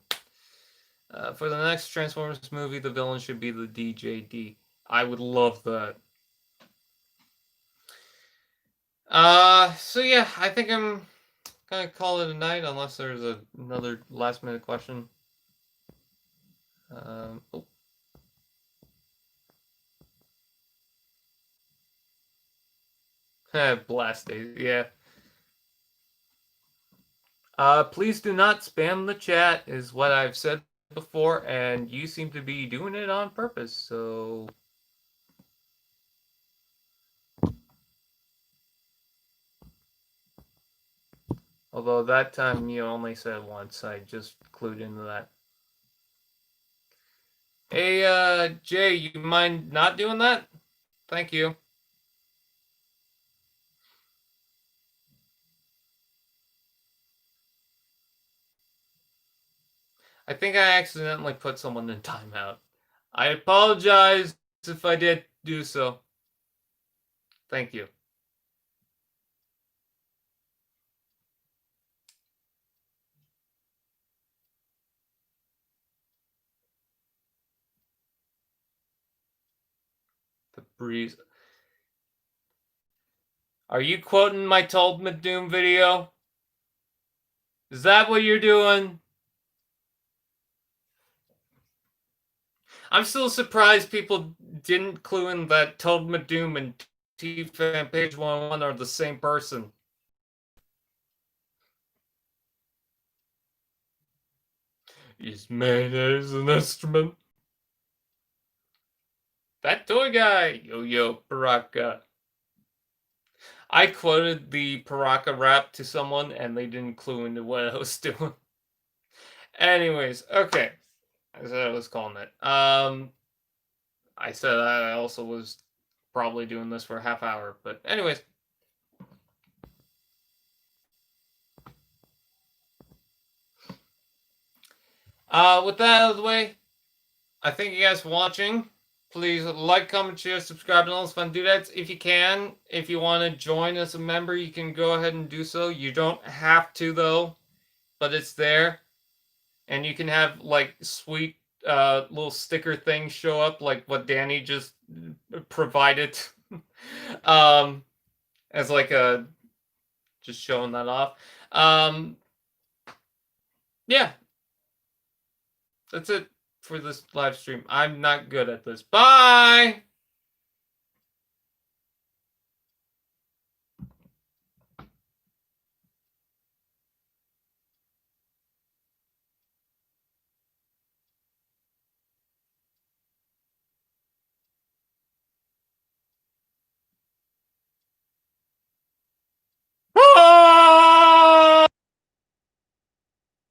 For the next Transformers movie, the villain should be the DJD. I would love that. So yeah, I think I'm gonna call it a night unless there's another last minute question. Oh. Blast days, yeah. Please do not spam the chat, is what I've said before, and you seem to be doing it on purpose, so. Although that time you only said once, I just clued into that. Hey, Jay, you mind not doing that? Thank you. I think I accidentally put someone in timeout. I apologize if I did do so. Thank you. The breeze. Are you quoting my Told Doom video? Is that what you're doing? I'm still surprised people didn't clue in that Told Doom and T-Fan Page 101 are the same person. He's made as an instrument. That toy guy, Yo-Yo Baraka. I quoted the Paraka rap to someone and they didn't clue into what I was doing. Anyways, okay. I said I was calling it. I said I also was probably doing this for a half hour, but anyways. With that out of the way, I thank you guys for watching. Please like, comment, share, subscribe, and all those fun doodads. If you can, if you want to join as a member, you can go ahead and do so. You don't have to, though, but it's there. And you can have, like, sweet little sticker things show up, like what Danny just provided. As, like, just showing that off. Yeah. That's it for this live stream. I'm not good at this. Bye!